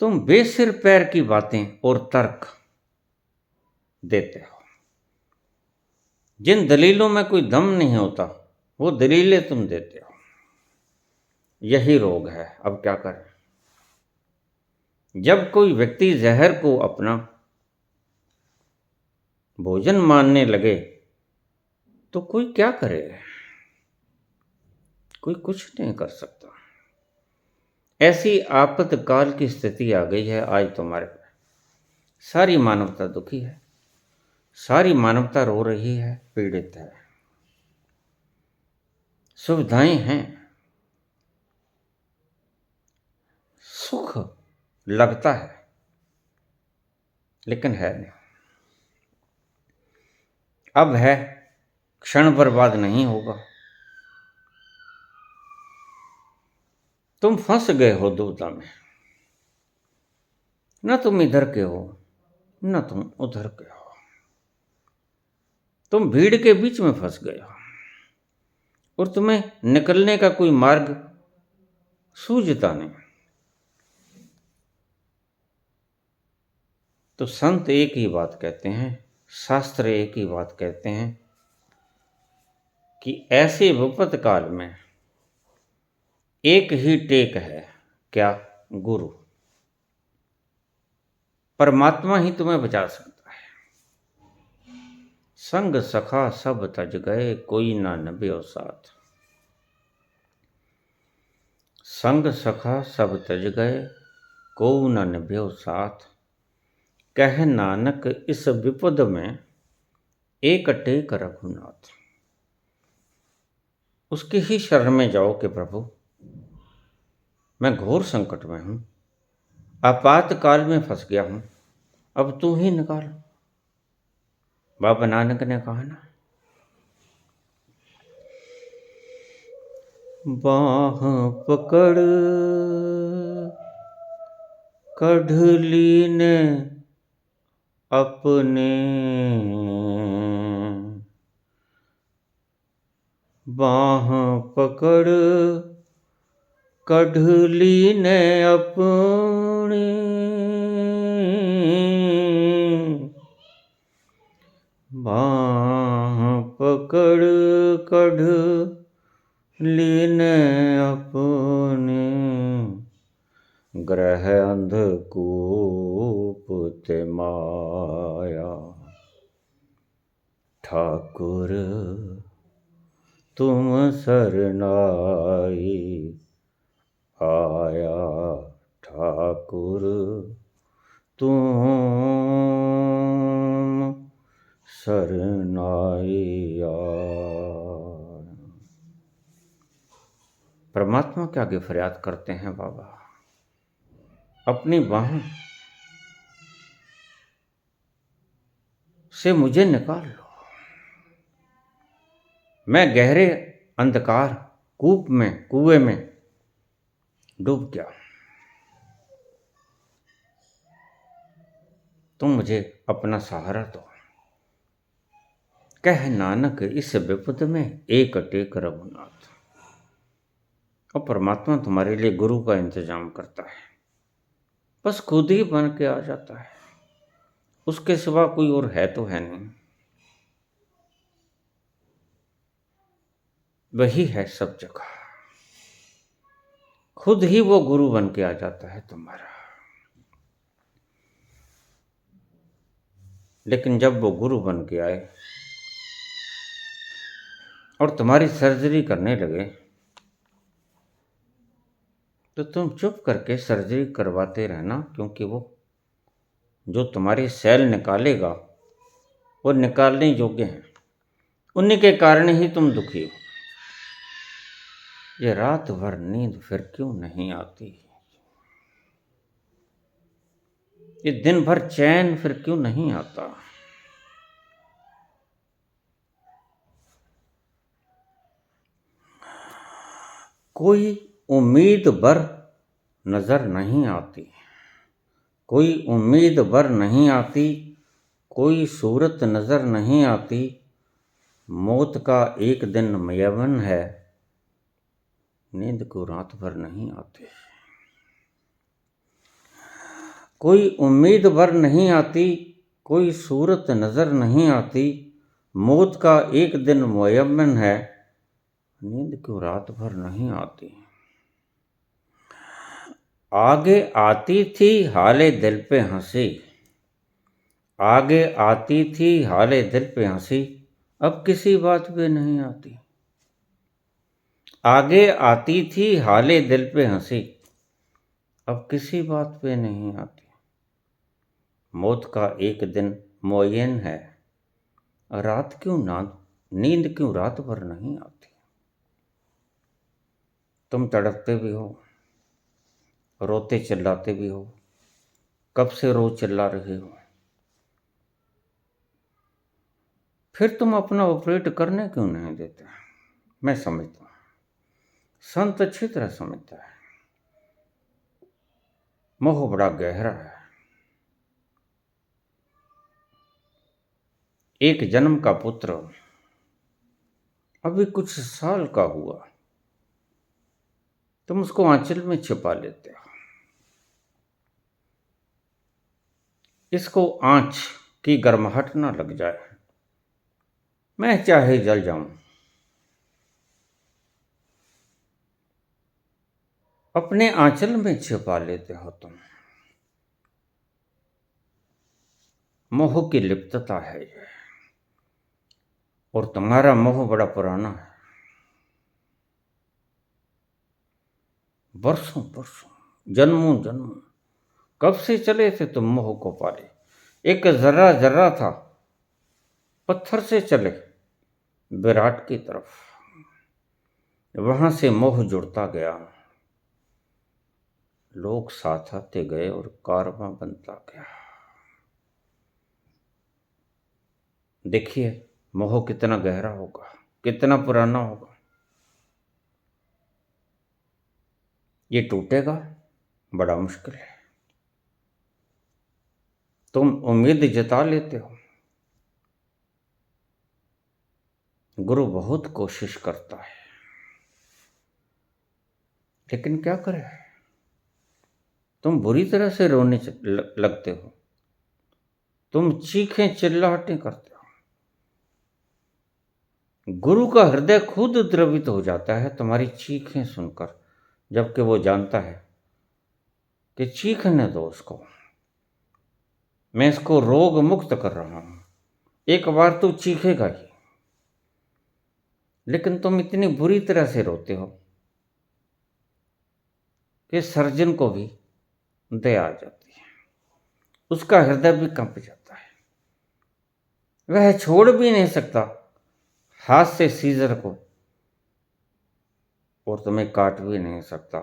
तुम बेसिर पैर की बातें और तर्क देते हो, जिन दलीलों में कोई दम नहीं होता वो दलीलें तुम देते हो। यही रोग है। अब क्या करें? जब कोई व्यक्ति जहर को अपना भोजन मानने लगे तो कोई क्या करे? कोई कुछ नहीं कर सकता। ऐसी आपातकाल की स्थिति आ गई है आज तुम्हारे पे। सारी मानवता दुखी है, सारी मानवता रो रही है, पीड़ित है। सुविधाएं हैं, सुख लगता है, लेकिन है नहीं। अब है, क्षण बर्बाद नहीं होगा। तुम फंस गए हो दुविधा में। न तुम इधर के हो, न तुम उधर के हो। तुम भीड़ के बीच में फंस गए हो और तुम्हें निकलने का कोई मार्ग सूझता नहीं। तो संत एक ही बात कहते हैं, शास्त्र एक ही बात कहते हैं कि ऐसे विपद काल में एक ही टेक है, क्या? गुरु। परमात्मा ही तुम्हें बचा सकता है। संग सखा सब तज गए, कोई ना निभ्यो साथ। संग सखा सब तज गए, को न निभ्यो साथ। कह नानक इस विपद में, एक टेक रघुनाथ। उसकी ही शरण में जाओ कि प्रभु मैं घोर संकट में हूं, आपातकाल में फंस गया हूं, अब तू ही निकाल। बाबा नानक ने कहा ना, बाह पकड़ कढ़ लीने अपने, बाह पकड़ कढ़ लीने अपने, बाह पकड़ कढ़ लीने अपने। ग्रह अंधकूप ते माया, ठाकुर तुम सरनाई आया। ठाकुर तुम सरनाई आया। परमात्मा के आगे फरियाद करते हैं, बाबा अपनी बाहों से मुझे निकाल लो। मैं गहरे अंधकार कूप में, कुएं में डूब गया, तुम मुझे अपना सहारा दो। कह नानक इस विपद में, एक टेक रघुनाथ। और परमात्मा तुम्हारे लिए गुरु का इंतजाम करता है, बस खुद ही बन के आ जाता है, उसके सिवा कोई और है तो है नहीं। वही है सब जगह, खुद ही वो गुरु बन के आ जाता है तुम्हारा। लेकिन जब वो गुरु बन के आए और तुम्हारी सर्जरी करने लगे, तो तुम चुप करके सर्जरी करवाते रहना, क्योंकि वो जो तुम्हारे सेल निकालेगा वो निकालने योग्य हैं, उन्हीं के कारण ही तुम दुखी हो। ये रात भर नींद फिर क्यों नहीं आती, ये दिन भर चैन फिर क्यों नहीं आता। कोई उम्मीद बर नजर नहीं आती, कोई उम्मीद बर नहीं आती, कोई सूरत नजर नहीं आती। मौत का एक दिन मयमन है, नींद को रात भर नहीं आती। कोई उम्मीद भर नहीं आती, कोई सूरत नजर नहीं आती। मौत का एक दिन मुयम्मन है, नींद क्यों रात भर नहीं आती। आगे आती थी हाले दिल पे हंसी, आगे आती थी हाले दिल पे हंसी, अब किसी बात पे नहीं आती। आगे आती थी हाले दिल पे हंसी, अब किसी बात पे नहीं आती। मौत का एक दिन मुअय्यन है, रात क्यों ना, नींद क्यों रात भर नहीं आती। तुम तड़पते भी हो, रोते चिल्लाते भी हो, कब से रो चिल्ला रहे हो, फिर तुम अपना ऑपरेट करने क्यों नहीं देते। मैं समझता हूँ, संत अच्छी तरह समझता है, मोह बड़ा गहरा है। एक जन्म का पुत्र अभी कुछ साल का हुआ, तुम उसको आंचल में छिपा लेते हो। इसको आँच की गर्माहट ना लग जाए, मैं चाहे जल जाऊं। अपने आंचल में छिपा लेते हो तुम, मोह की लिप्तता है ये, और तुम्हारा मोह बड़ा पुराना है। बरसों बरसों, जन्मों जन्मों, कब से चले थे तुम मोह को पाले। एक जर्रा जर्रा था, पत्थर से चले विराट की तरफ, वहां से मोह जुड़ता गया, लोग साथ आते गए और कारवां बनता गया। देखिए मोह कितना गहरा होगा, कितना पुराना होगा। ये टूटेगा बड़ा मुश्किल है। तुम उम्मीद जता लेते हो, गुरु बहुत कोशिश करता है, लेकिन क्या करे, तुम बुरी तरह से रोने लगते हो, तुम चीखें चिल्लाहटें करते हो। गुरु का हृदय खुद द्रवित हो जाता है तुम्हारी चीखें सुनकर, जबकि वो जानता है कि चीखने दो उसको, मैं इसको रोग मुक्त कर रहा हूं, एक बार तो चीखेगा ही। लेकिन तुम इतनी बुरी तरह से रोते हो कि सर्जन को भी दया आ जाती है, उसका हृदय भी कंप जाता है, वह छोड़ भी नहीं सकता हाथ से सीजर को, और तुम्हें काट भी नहीं सकता,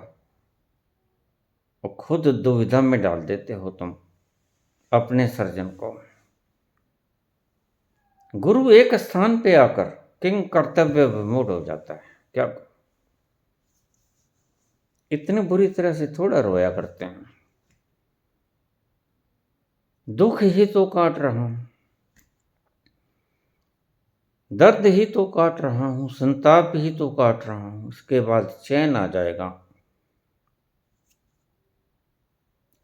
और खुद दुविधा में डाल देते हो तुम अपने सर्जन को। गुरु एक स्थान पे आकर किंग कर्तव्य विमूढ़ हो जाता है। क्या इतनी बुरी तरह से थोड़ा रोया करते हैं, दुख ही तो काट रहा हूं, दर्द ही तो काट रहा हूं, संताप ही तो काट रहा हूं, उसके बाद चैन आ जाएगा।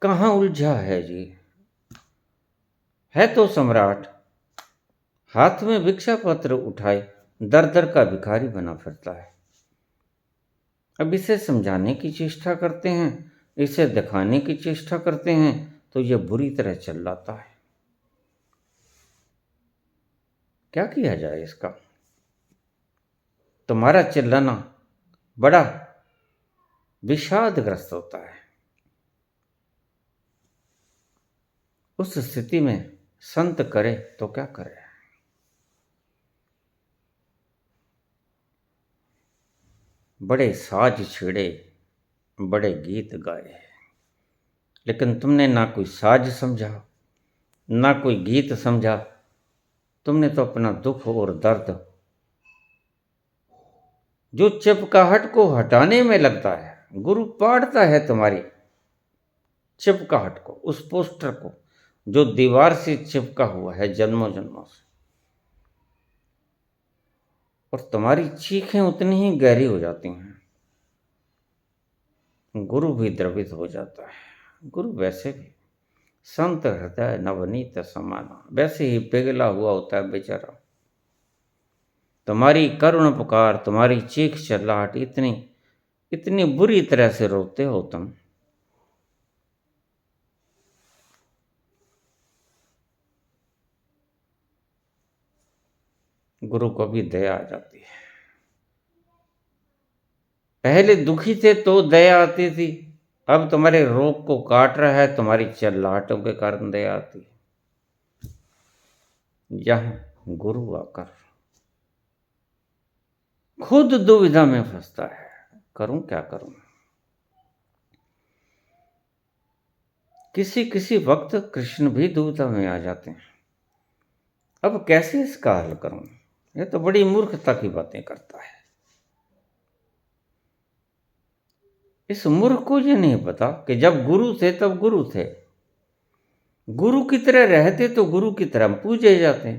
कहां उलझा है जी, है तो सम्राट, हाथ में भिक्षा पत्र उठाए दर दर का भिखारी बना फिरता है। अब इसे समझाने की चेष्टा करते हैं, इसे दिखाने की चेष्टा करते हैं, तो ये बुरी तरह चिल्लाता है। क्या किया जाए इसका। तुम्हारा चिल्लाना बड़ा विषादग्रस्त होता है। उस स्थिति में संत करे तो क्या करे, बड़े साज छेड़े, बड़े गीत गाए, लेकिन तुमने ना कोई साज समझा, ना कोई गीत समझा, तुमने तो अपना दुख और दर्द जो चिपकाहट को हटाने में लगता है, गुरु पाड़ता है तुम्हारी चिपकाहट को, उस पोस्टर को जो दीवार से चिपका हुआ है जन्मों जन्मों से, और तुम्हारी चीखें उतनी ही गहरी हो जाती हैं, गुरु भी द्रवित हो जाता है। गुरु वैसे भी संत हृदय नवनीत समाना, वैसे ही पिघला हुआ होता है बेचारा। तुम्हारी करुण पुकार, तुम्हारी चीख चिल्लाहट इतनी इतनी बुरी तरह से रोते हो तुम, गुरु को भी दया आ जाती है। पहले दुखी थे तो दया आती थी, अब तुम्हारे रोग को काट रहा है, तुम्हारी चिल्लाहटों के कारण दया आती है। यहां गुरु आकर खुद दुविधा में फंसता है, करूं क्या करूं। किसी किसी वक्त कृष्ण भी दुविधा में आ जाते हैं, अब कैसे इसका हल करूं। ये तो बड़ी मूर्खता की बातें करता है। इस मूर्ख को ये नहीं पता कि जब गुरु थे तब गुरु थे, गुरु की तरह रहते तो गुरु की तरह पूजे जाते,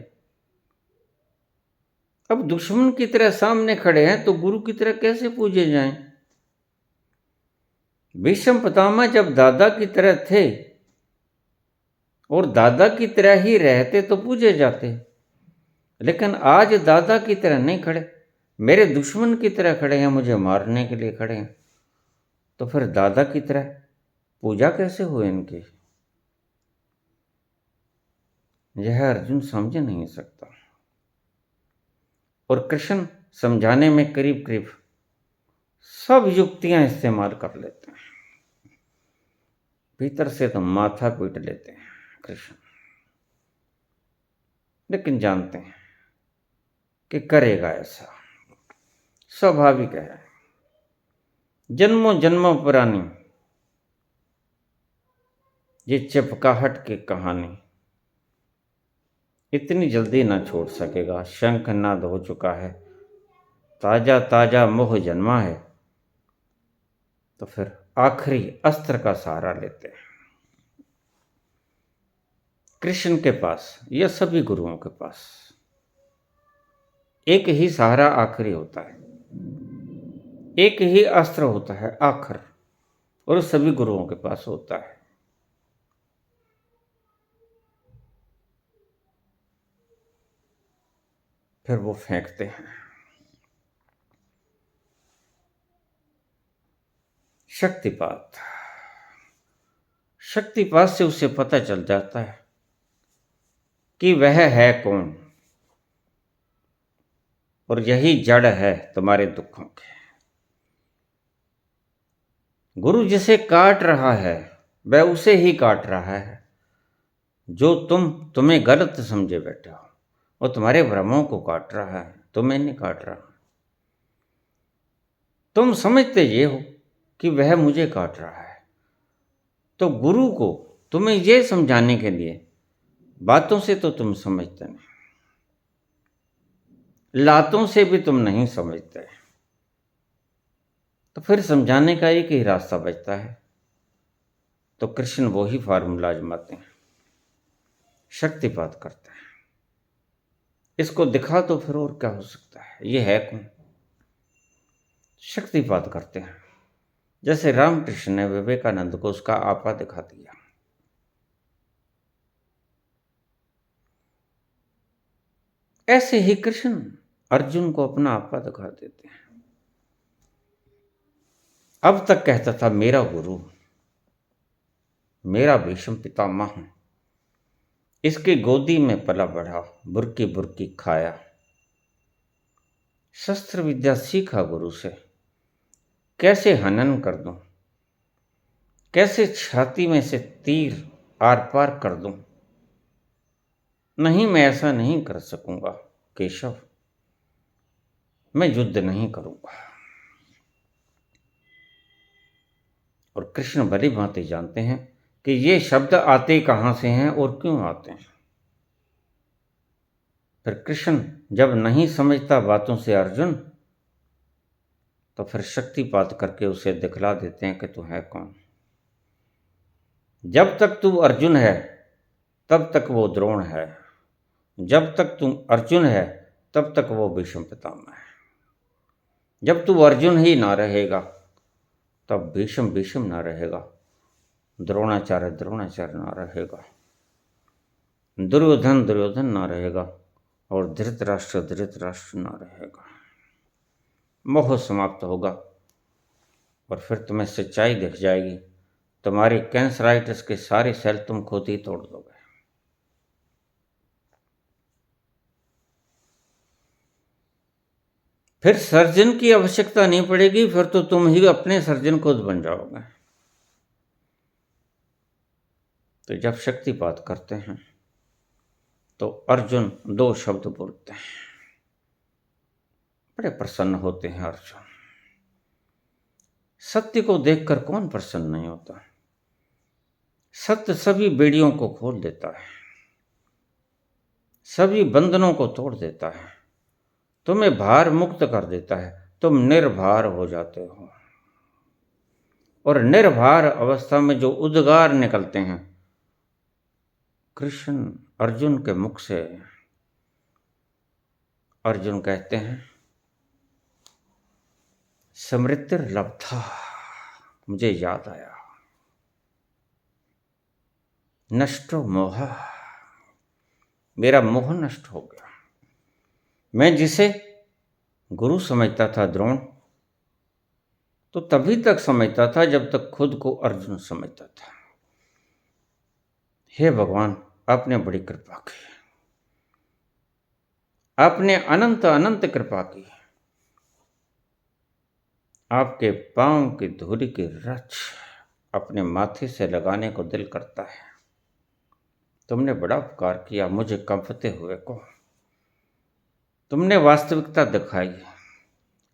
अब दुश्मन की तरह सामने खड़े हैं तो गुरु की तरह कैसे पूजे जाएं। भीष्म पितामह जब दादा की तरह थे, और दादा की तरह ही रहते तो पूजे जाते, लेकिन आज दादा की तरह नहीं खड़े, मेरे दुश्मन की तरह खड़े हैं, मुझे मारने के लिए खड़े हैं। तो फिर दादा की तरह पूजा कैसे हुए इनकी? यह अर्जुन समझ नहीं सकता। और कृष्ण समझाने में करीब करीब सब युक्तियां इस्तेमाल कर लेते हैं, भीतर से तो माथा पीट लेते हैं कृष्ण, लेकिन जानते हैं कि करेगा ऐसा, स्वाभाविक है, जन्मों जन्मों पुरानी ये चिपकाहट की कहानी इतनी जल्दी ना छोड़ सकेगा। शंखनाद हो चुका है, ताजा ताजा मोह जन्मा है, तो फिर आखिरी अस्त्र का सहारा लेते हैं कृष्ण के पास या सभी गुरुओं के पास। एक ही सहारा आखिरी होता है, एक ही अस्त्र होता है आखिर, और सभी गुरुओं के पास होता है। फिर वो फेंकते हैं। शक्तिपात, शक्तिपात से उसे पता चल जाता है कि वह है कौन, और यही जड़ है तुम्हारे दुखों के। गुरु जिसे काट रहा है वह उसे ही काट रहा है जो तुम्हें गलत समझे बैठे हो। वो तुम्हारे भ्रमों को काट रहा है, तुम्हें नहीं काट रहा। तुम समझते ये हो कि वह मुझे काट रहा है, तो गुरु को तुम्हें ये समझाने के लिए बातों से तो तुम समझते नहीं, लातों से भी तुम नहीं समझते, तो फिर समझाने का एक ही रास्ता बचता है। तो कृष्ण वो ही फार्मूला आजमाते हैं, शक्तिपात करते हैं। इसको दिखा तो फिर और क्या हो सकता है, ये है कौन? शक्तिपात करते हैं। जैसे रामकृष्ण ने विवेकानंद को उसका आपा दिखा दिया। ऐसे ही कृष्ण अर्जुन को अपना आपा दिखा देते हैं। अब तक कहता था मेरा गुरु, मेरा भीष्म पितामह, इसकी गोदी में पला बढ़ा, बुरकी बुरकी खाया, शस्त्र विद्या सीखा गुरु से, कैसे हनन कर दूं, कैसे छाती में से तीर आर पार कर दूं। नहीं, मैं ऐसा नहीं कर सकूंगा केशव, मैं युद्ध नहीं करूंगा। और कृष्ण भली भांति जानते हैं कि ये शब्द आते कहां से हैं और क्यों आते हैं। फिर कृष्ण जब नहीं समझता बातों से अर्जुन, तो फिर शक्तिपात करके उसे दिखला देते हैं कि तू है कौन। जब तक तू अर्जुन है तब तक वो द्रोण है, जब तक तू अर्जुन है तब तक वो भीष्म पितामह है। जब तू अर्जुन ही ना रहेगा तब भीष्म भीष्म ना रहेगा, द्रोणाचार्य द्रोणाचार्य ना रहेगा, दुर्योधन दुर्योधन ना रहेगा, और धृतराष्ट्र धृतराष्ट्र ना रहेगा। मोह समाप्त होगा और फिर तुम्हें सच्चाई दिख जाएगी। तुम्हारी कैंसराइटिस के सारे सेल तुम खुद ही तोड़ दोगे। फिर सर्जन की आवश्यकता नहीं पड़ेगी, फिर तो तुम ही अपने सर्जन खुद बन जाओगे। तो जब शक्तिपात करते हैं तो अर्जुन दो शब्द बोलते हैं, बड़े प्रसन्न होते हैं अर्जुन। सत्य को देखकर कौन प्रसन्न नहीं होता। सत्य सभी बेड़ियों को खोल देता है, सभी बंधनों को तोड़ देता है, तुम्हें भार मुक्त कर देता है, तुम निर्भार हो जाते हो। और निर्भार अवस्था में जो उद्गार निकलते हैं कृष्ण अर्जुन के मुख से, अर्जुन कहते हैं स्मृतिर्लब्धा, मुझे याद आया, नष्टो मोह, मेरा मोह नष्ट हो गया। मैं जिसे गुरु समझता था द्रोण, तो तभी तक समझता था जब तक खुद को अर्जुन समझता था। हे भगवान, आपने बड़ी कृपा की, आपने अनंत अनंत कृपा की। आपके पांव की धूलि की रच अपने माथे से लगाने को दिल करता है। तुमने बड़ा उपकार किया मुझे कंपते हुए को, तुमने वास्तविकता दिखाई।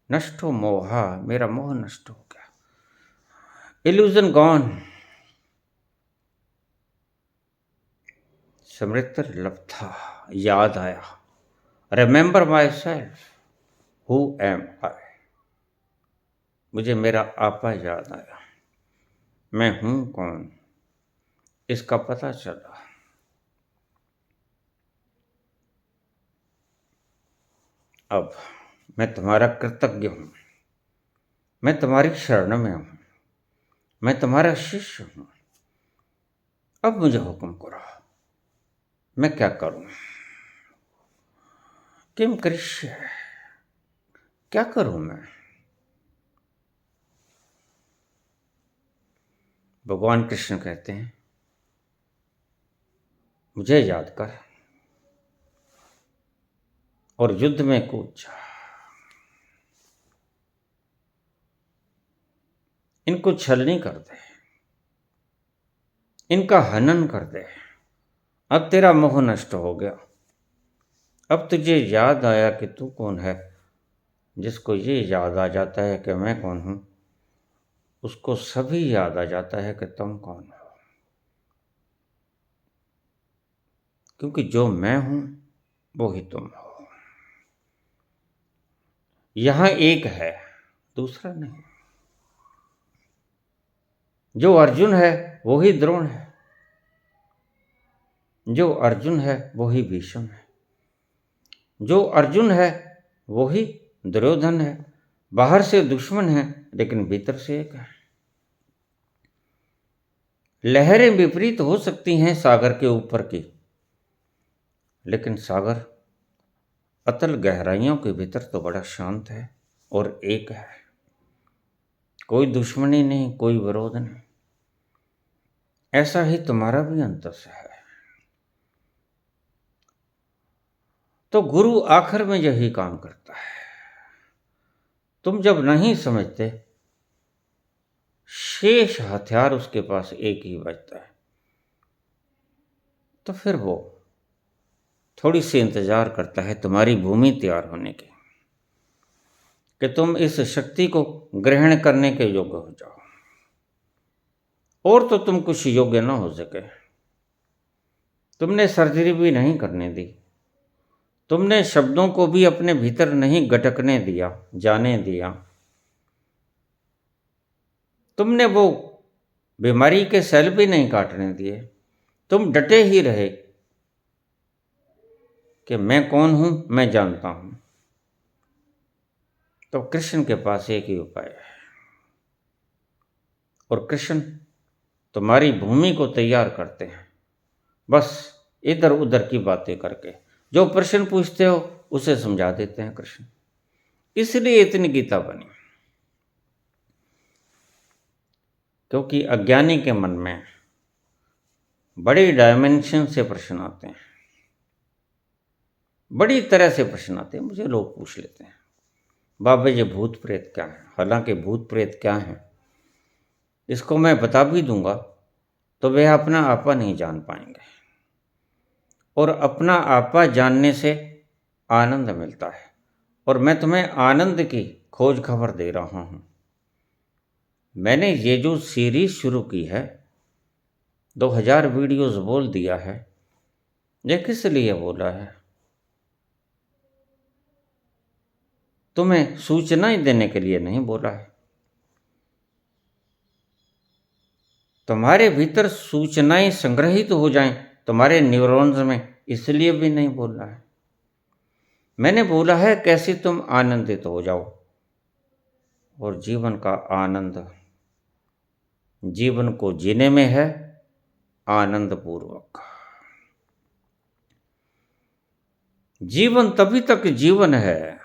नष्टो मोहा, मेरा मोह नष्ट हो गया। इल्यूजन गॉन, समृतर लब्धा, याद आया। Remember myself, who am I, मुझे मेरा आपा याद आया। मैं हूं कौन, इसका पता चला। अब मैं तुम्हारा कृतज्ञ हूं, मैं तुम्हारी शरण में हूं, मैं तुम्हारा शिष्य हूं। अब मुझे हुक्म करो, मैं क्या करूं? किम करिष्ये, क्या करूं मैं? भगवान कृष्ण कहते हैं, मुझे याद कर और युद्ध में कूद जा। इनको छलनी कर दे, इनका हनन कर दे। अब तेरा मोह नष्ट हो गया। अब तुझे याद आया कि तू कौन है। जिसको ये याद आ जाता है कि मैं कौन हूं, उसको सभी याद आ जाता है कि तुम कौन हो। क्योंकि जो मैं हूं वो ही तुम हो। यहां एक है, दूसरा नहीं। जो अर्जुन है वो ही द्रोण है, जो अर्जुन है वो ही भीष्म है, जो अर्जुन है वो ही दुर्योधन है। बाहर से दुश्मन है लेकिन भीतर से एक है। लहरें विपरीत हो सकती हैं सागर के ऊपर की, लेकिन सागर अतल गहराइयों के भीतर तो बड़ा शांत है और एक है। कोई दुश्मनी नहीं, कोई विरोध नहीं। ऐसा ही तुम्हारा भी अंतस है। तो गुरु आखिर में यही काम करता है। तुम जब नहीं समझते, शेष हथियार उसके पास एक ही बचता है, तो फिर वो थोड़ी सी इंतजार करता है तुम्हारी भूमि तैयार होने की, कि तुम इस शक्ति को ग्रहण करने के योग्य हो जाओ। और तो तुम कुछ योग्य ना हो सके। तुमने सर्जरी भी नहीं करने दी, तुमने शब्दों को भी अपने भीतर नहीं गटकने दिया, जाने दिया। तुमने वो बीमारी के सेल भी नहीं काटने दिए। तुम डटे ही रहे कि मैं कौन हूं, मैं जानता हूं। तो कृष्ण के पास एक ही उपाय है, और कृष्ण तुम्हारी भूमि को तैयार करते हैं, बस इधर उधर की बातें करके। जो प्रश्न पूछते हो उसे समझा देते हैं कृष्ण। इसलिए इतनी गीता बनी, क्योंकि अज्ञानी के मन में बड़ी डायमेंशन से प्रश्न आते हैं, बड़ी तरह से प्रश्न आते हैं। मुझे लोग पूछ लेते हैं, बाबा ये भूत प्रेत क्या है? हालांकि भूत प्रेत क्या है इसको मैं बता भी दूंगा तो वे अपना आपा नहीं जान पाएंगे, और अपना आपा जानने से आनंद मिलता है। और मैं तुम्हें आनंद की खोज खबर दे रहा हूं। मैंने ये जो सीरीज शुरू की है, 2000 वीडियोस बोल दिया है, ये किस लिए बोला है? तुम्हें सूचनाएं देने के लिए नहीं बोला है। तुम्हारे भीतर सूचनाएं संग्रहित हो जाएं तुम्हारे न्यूरॉन्स में, इसलिए भी नहीं बोला है। मैंने बोला है कैसे तुम आनंदित हो जाओ, और जीवन का आनंद जीवन को जीने में है, आनंद पूर्वक। जीवन तभी तक जीवन है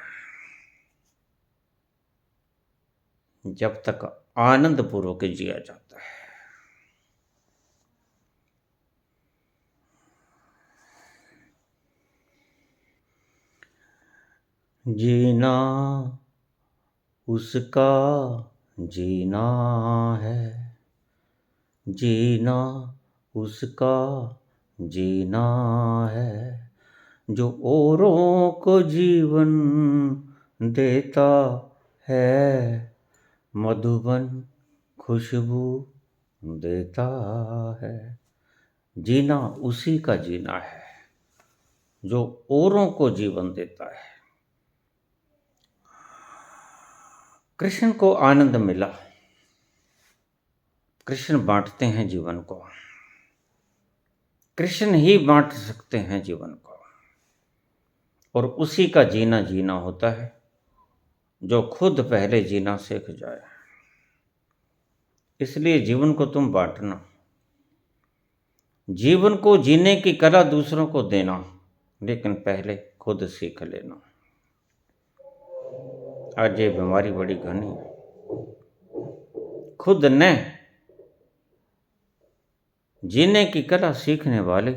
जब तक आनंद पूर्वक जिया जाता है। जीना उसका जीना है, जीना उसका जीना है, जो औरों को जीवन देता है, मधुबन खुशबू देता है। जीना उसी का जीना है जो औरों को जीवन देता है। कृष्ण को आनंद मिला, कृष्ण बांटते हैं जीवन को, कृष्ण ही बांट सकते हैं जीवन को, और उसी का जीना जीना होता है जो खुद पहले जीना सीख जाए। इसलिए जीवन को तुम बांटना, जीवन को जीने की कला दूसरों को देना, लेकिन पहले खुद सीख लेना। आज ये बीमारी बड़ी घनी है। खुद न जीने की कला सीखने वाले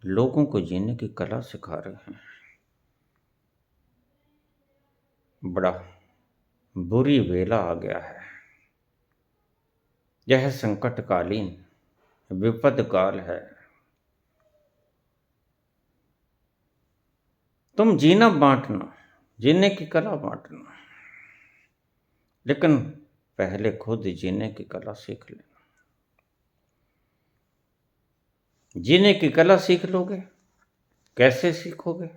लोगों को जीने की कला सिखा रहे हैं। बड़ा बुरी वेला आ गया है। यह संकटकालीन विपद काल है। तुम जीना बांटना, जीने की कला बांटना, लेकिन पहले खुद जीने की कला सीख लेना। जीने की कला सीख लोगे, कैसे सीखोगे?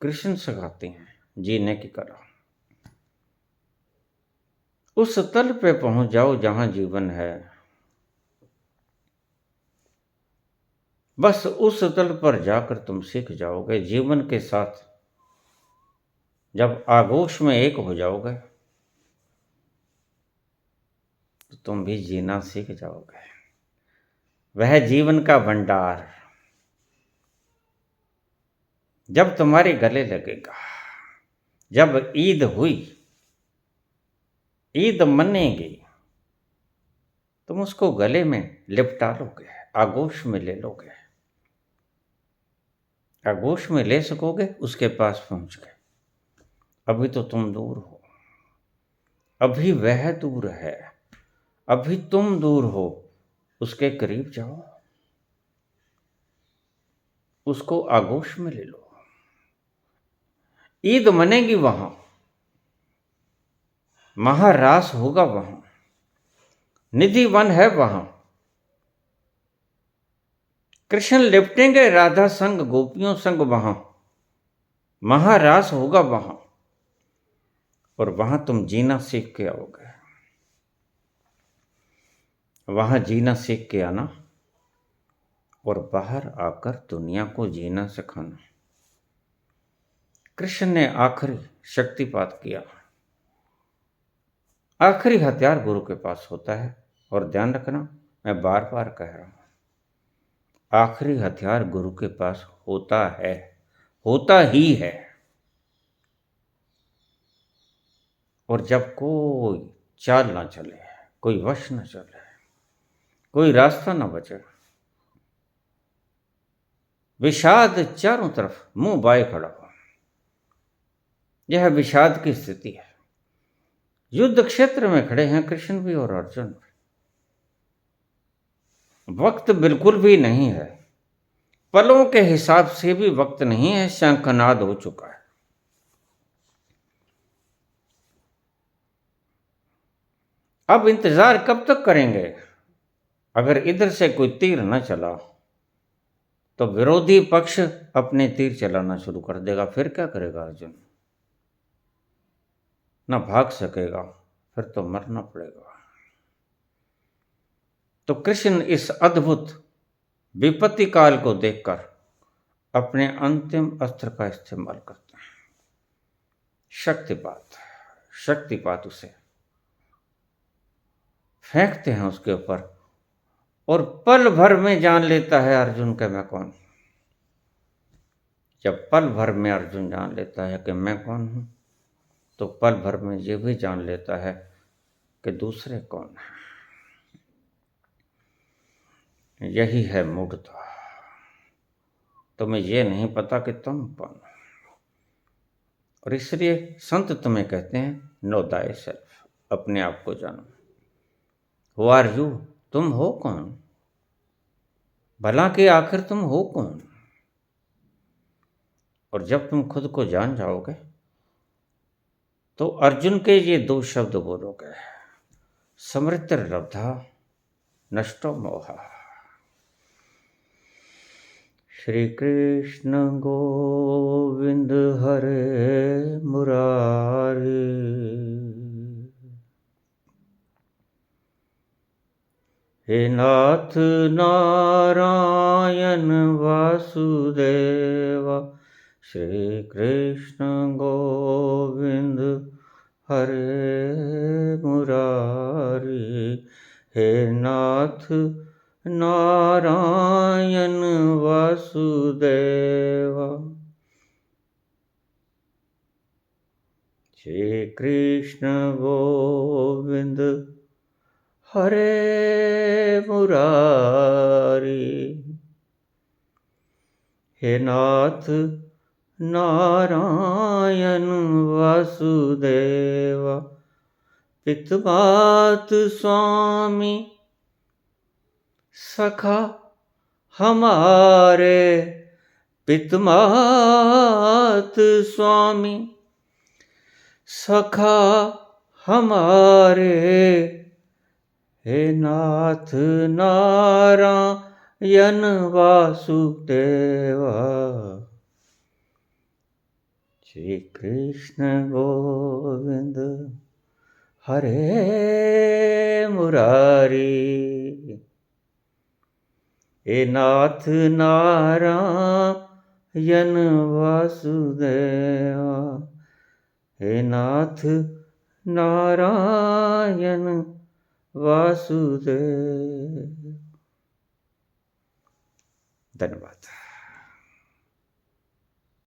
कृष्ण सिखाते हैं जीने की कला। उस तल पे पहुंच जाओ जहां जीवन है, बस उस तल पर जाकर तुम सीख जाओगे। जीवन के साथ जब आगोश में एक हो जाओगे तो तुम भी जीना सीख जाओगे। वह जीवन का भंडार जब तुम्हारे गले लगेगा, जब ईद हुई, ईद मनेगी, तुम उसको गले में लिपटा लोगे, आगोश में ले लोगे। आगोश में ले सकोगे उसके पास पहुंच गए। अभी तो तुम दूर हो, अभी वह दूर है, अभी तुम दूर हो। उसके करीब जाओ, उसको आगोश में ले लो। ईद मनेगी वहां, महारास होगा वहां, निधि वन है वहां। कृष्ण लिपटेंगे राधा संग, गोपियों संग वहां, महारास होगा वहां, और वहां तुम जीना सीख के आओगे। वहां जीना सीख के आना और बाहर आकर दुनिया को जीना सिखाना। कृष्ण ने आखिरी शक्तिपात किया। आखिरी हथियार गुरु के पास होता है, और ध्यान रखना, मैं बार बार कह रहा हूं, आखिरी हथियार गुरु के पास होता है, होता ही है। और जब कोई चाल ना चले, कोई वश ना चले, कोई रास्ता ना बचे, विषाद चारों तरफ मुंह बाए खड़ा हो, यह विषाद की स्थिति है। युद्ध क्षेत्र में खड़े हैं कृष्ण भी और अर्जुन भी। वक्त बिल्कुल भी नहीं है, पलों के हिसाब से भी वक्त नहीं है, शंखनाद हो चुका है। अब इंतजार कब तक करेंगे? अगर इधर से कोई तीर न चला तो विरोधी पक्ष अपने तीर चलाना शुरू कर देगा। फिर क्या करेगा अर्जुन? ना भाग सकेगा, फिर तो मरना पड़ेगा। तो कृष्ण इस अद्भुत विपत्ति काल को देखकर अपने अंतिम अस्त्र का इस्तेमाल करते हैं, शक्तिपात। शक्तिपात उसे फेंकते हैं उसके ऊपर, और पल भर में जान लेता है अर्जुन कि मैं कौन हूँ। जब पल भर में अर्जुन जान लेता है कि मैं कौन हूँ, तो पल भर में ये भी जान लेता है कि दूसरे कौन है। यही है मूढ़ता। तुम्हें ये नहीं पता कि तुम कौन हो, और इसलिए संत तुम्हें कहते हैं नो दाई सेल्फ, अपने आप को जानो। हु आर यू, तुम हो कौन, भला कि आखिर तुम हो कौन। और जब तुम खुद को जान जाओगे तो अर्जुन के ये 2 शब्द बोलोगे, समृतिर्लब्धा नष्टो मोहः। श्री कृष्ण गोविंद हरे मुरारी, हे नाथ नारायण वासुदेव। श्री कृष्ण गोविंद हरे मुरारी, हे नाथ नारायण वासुदेव। श्री कृष्ण गोविंद हरे मुरारी, हे नाथ नारायण वासुदेव। पितमात स्वामी सखा हमारे, पितमात स्वामी सखा हमारे, हे नाथ नारायण वासुदेवा। श्री कृष्ण गोविंद हरे मुरारी, हे नाथ नारायण वासुदेवा, हे नाथ नारायण वासुदेव। धन्यवाद।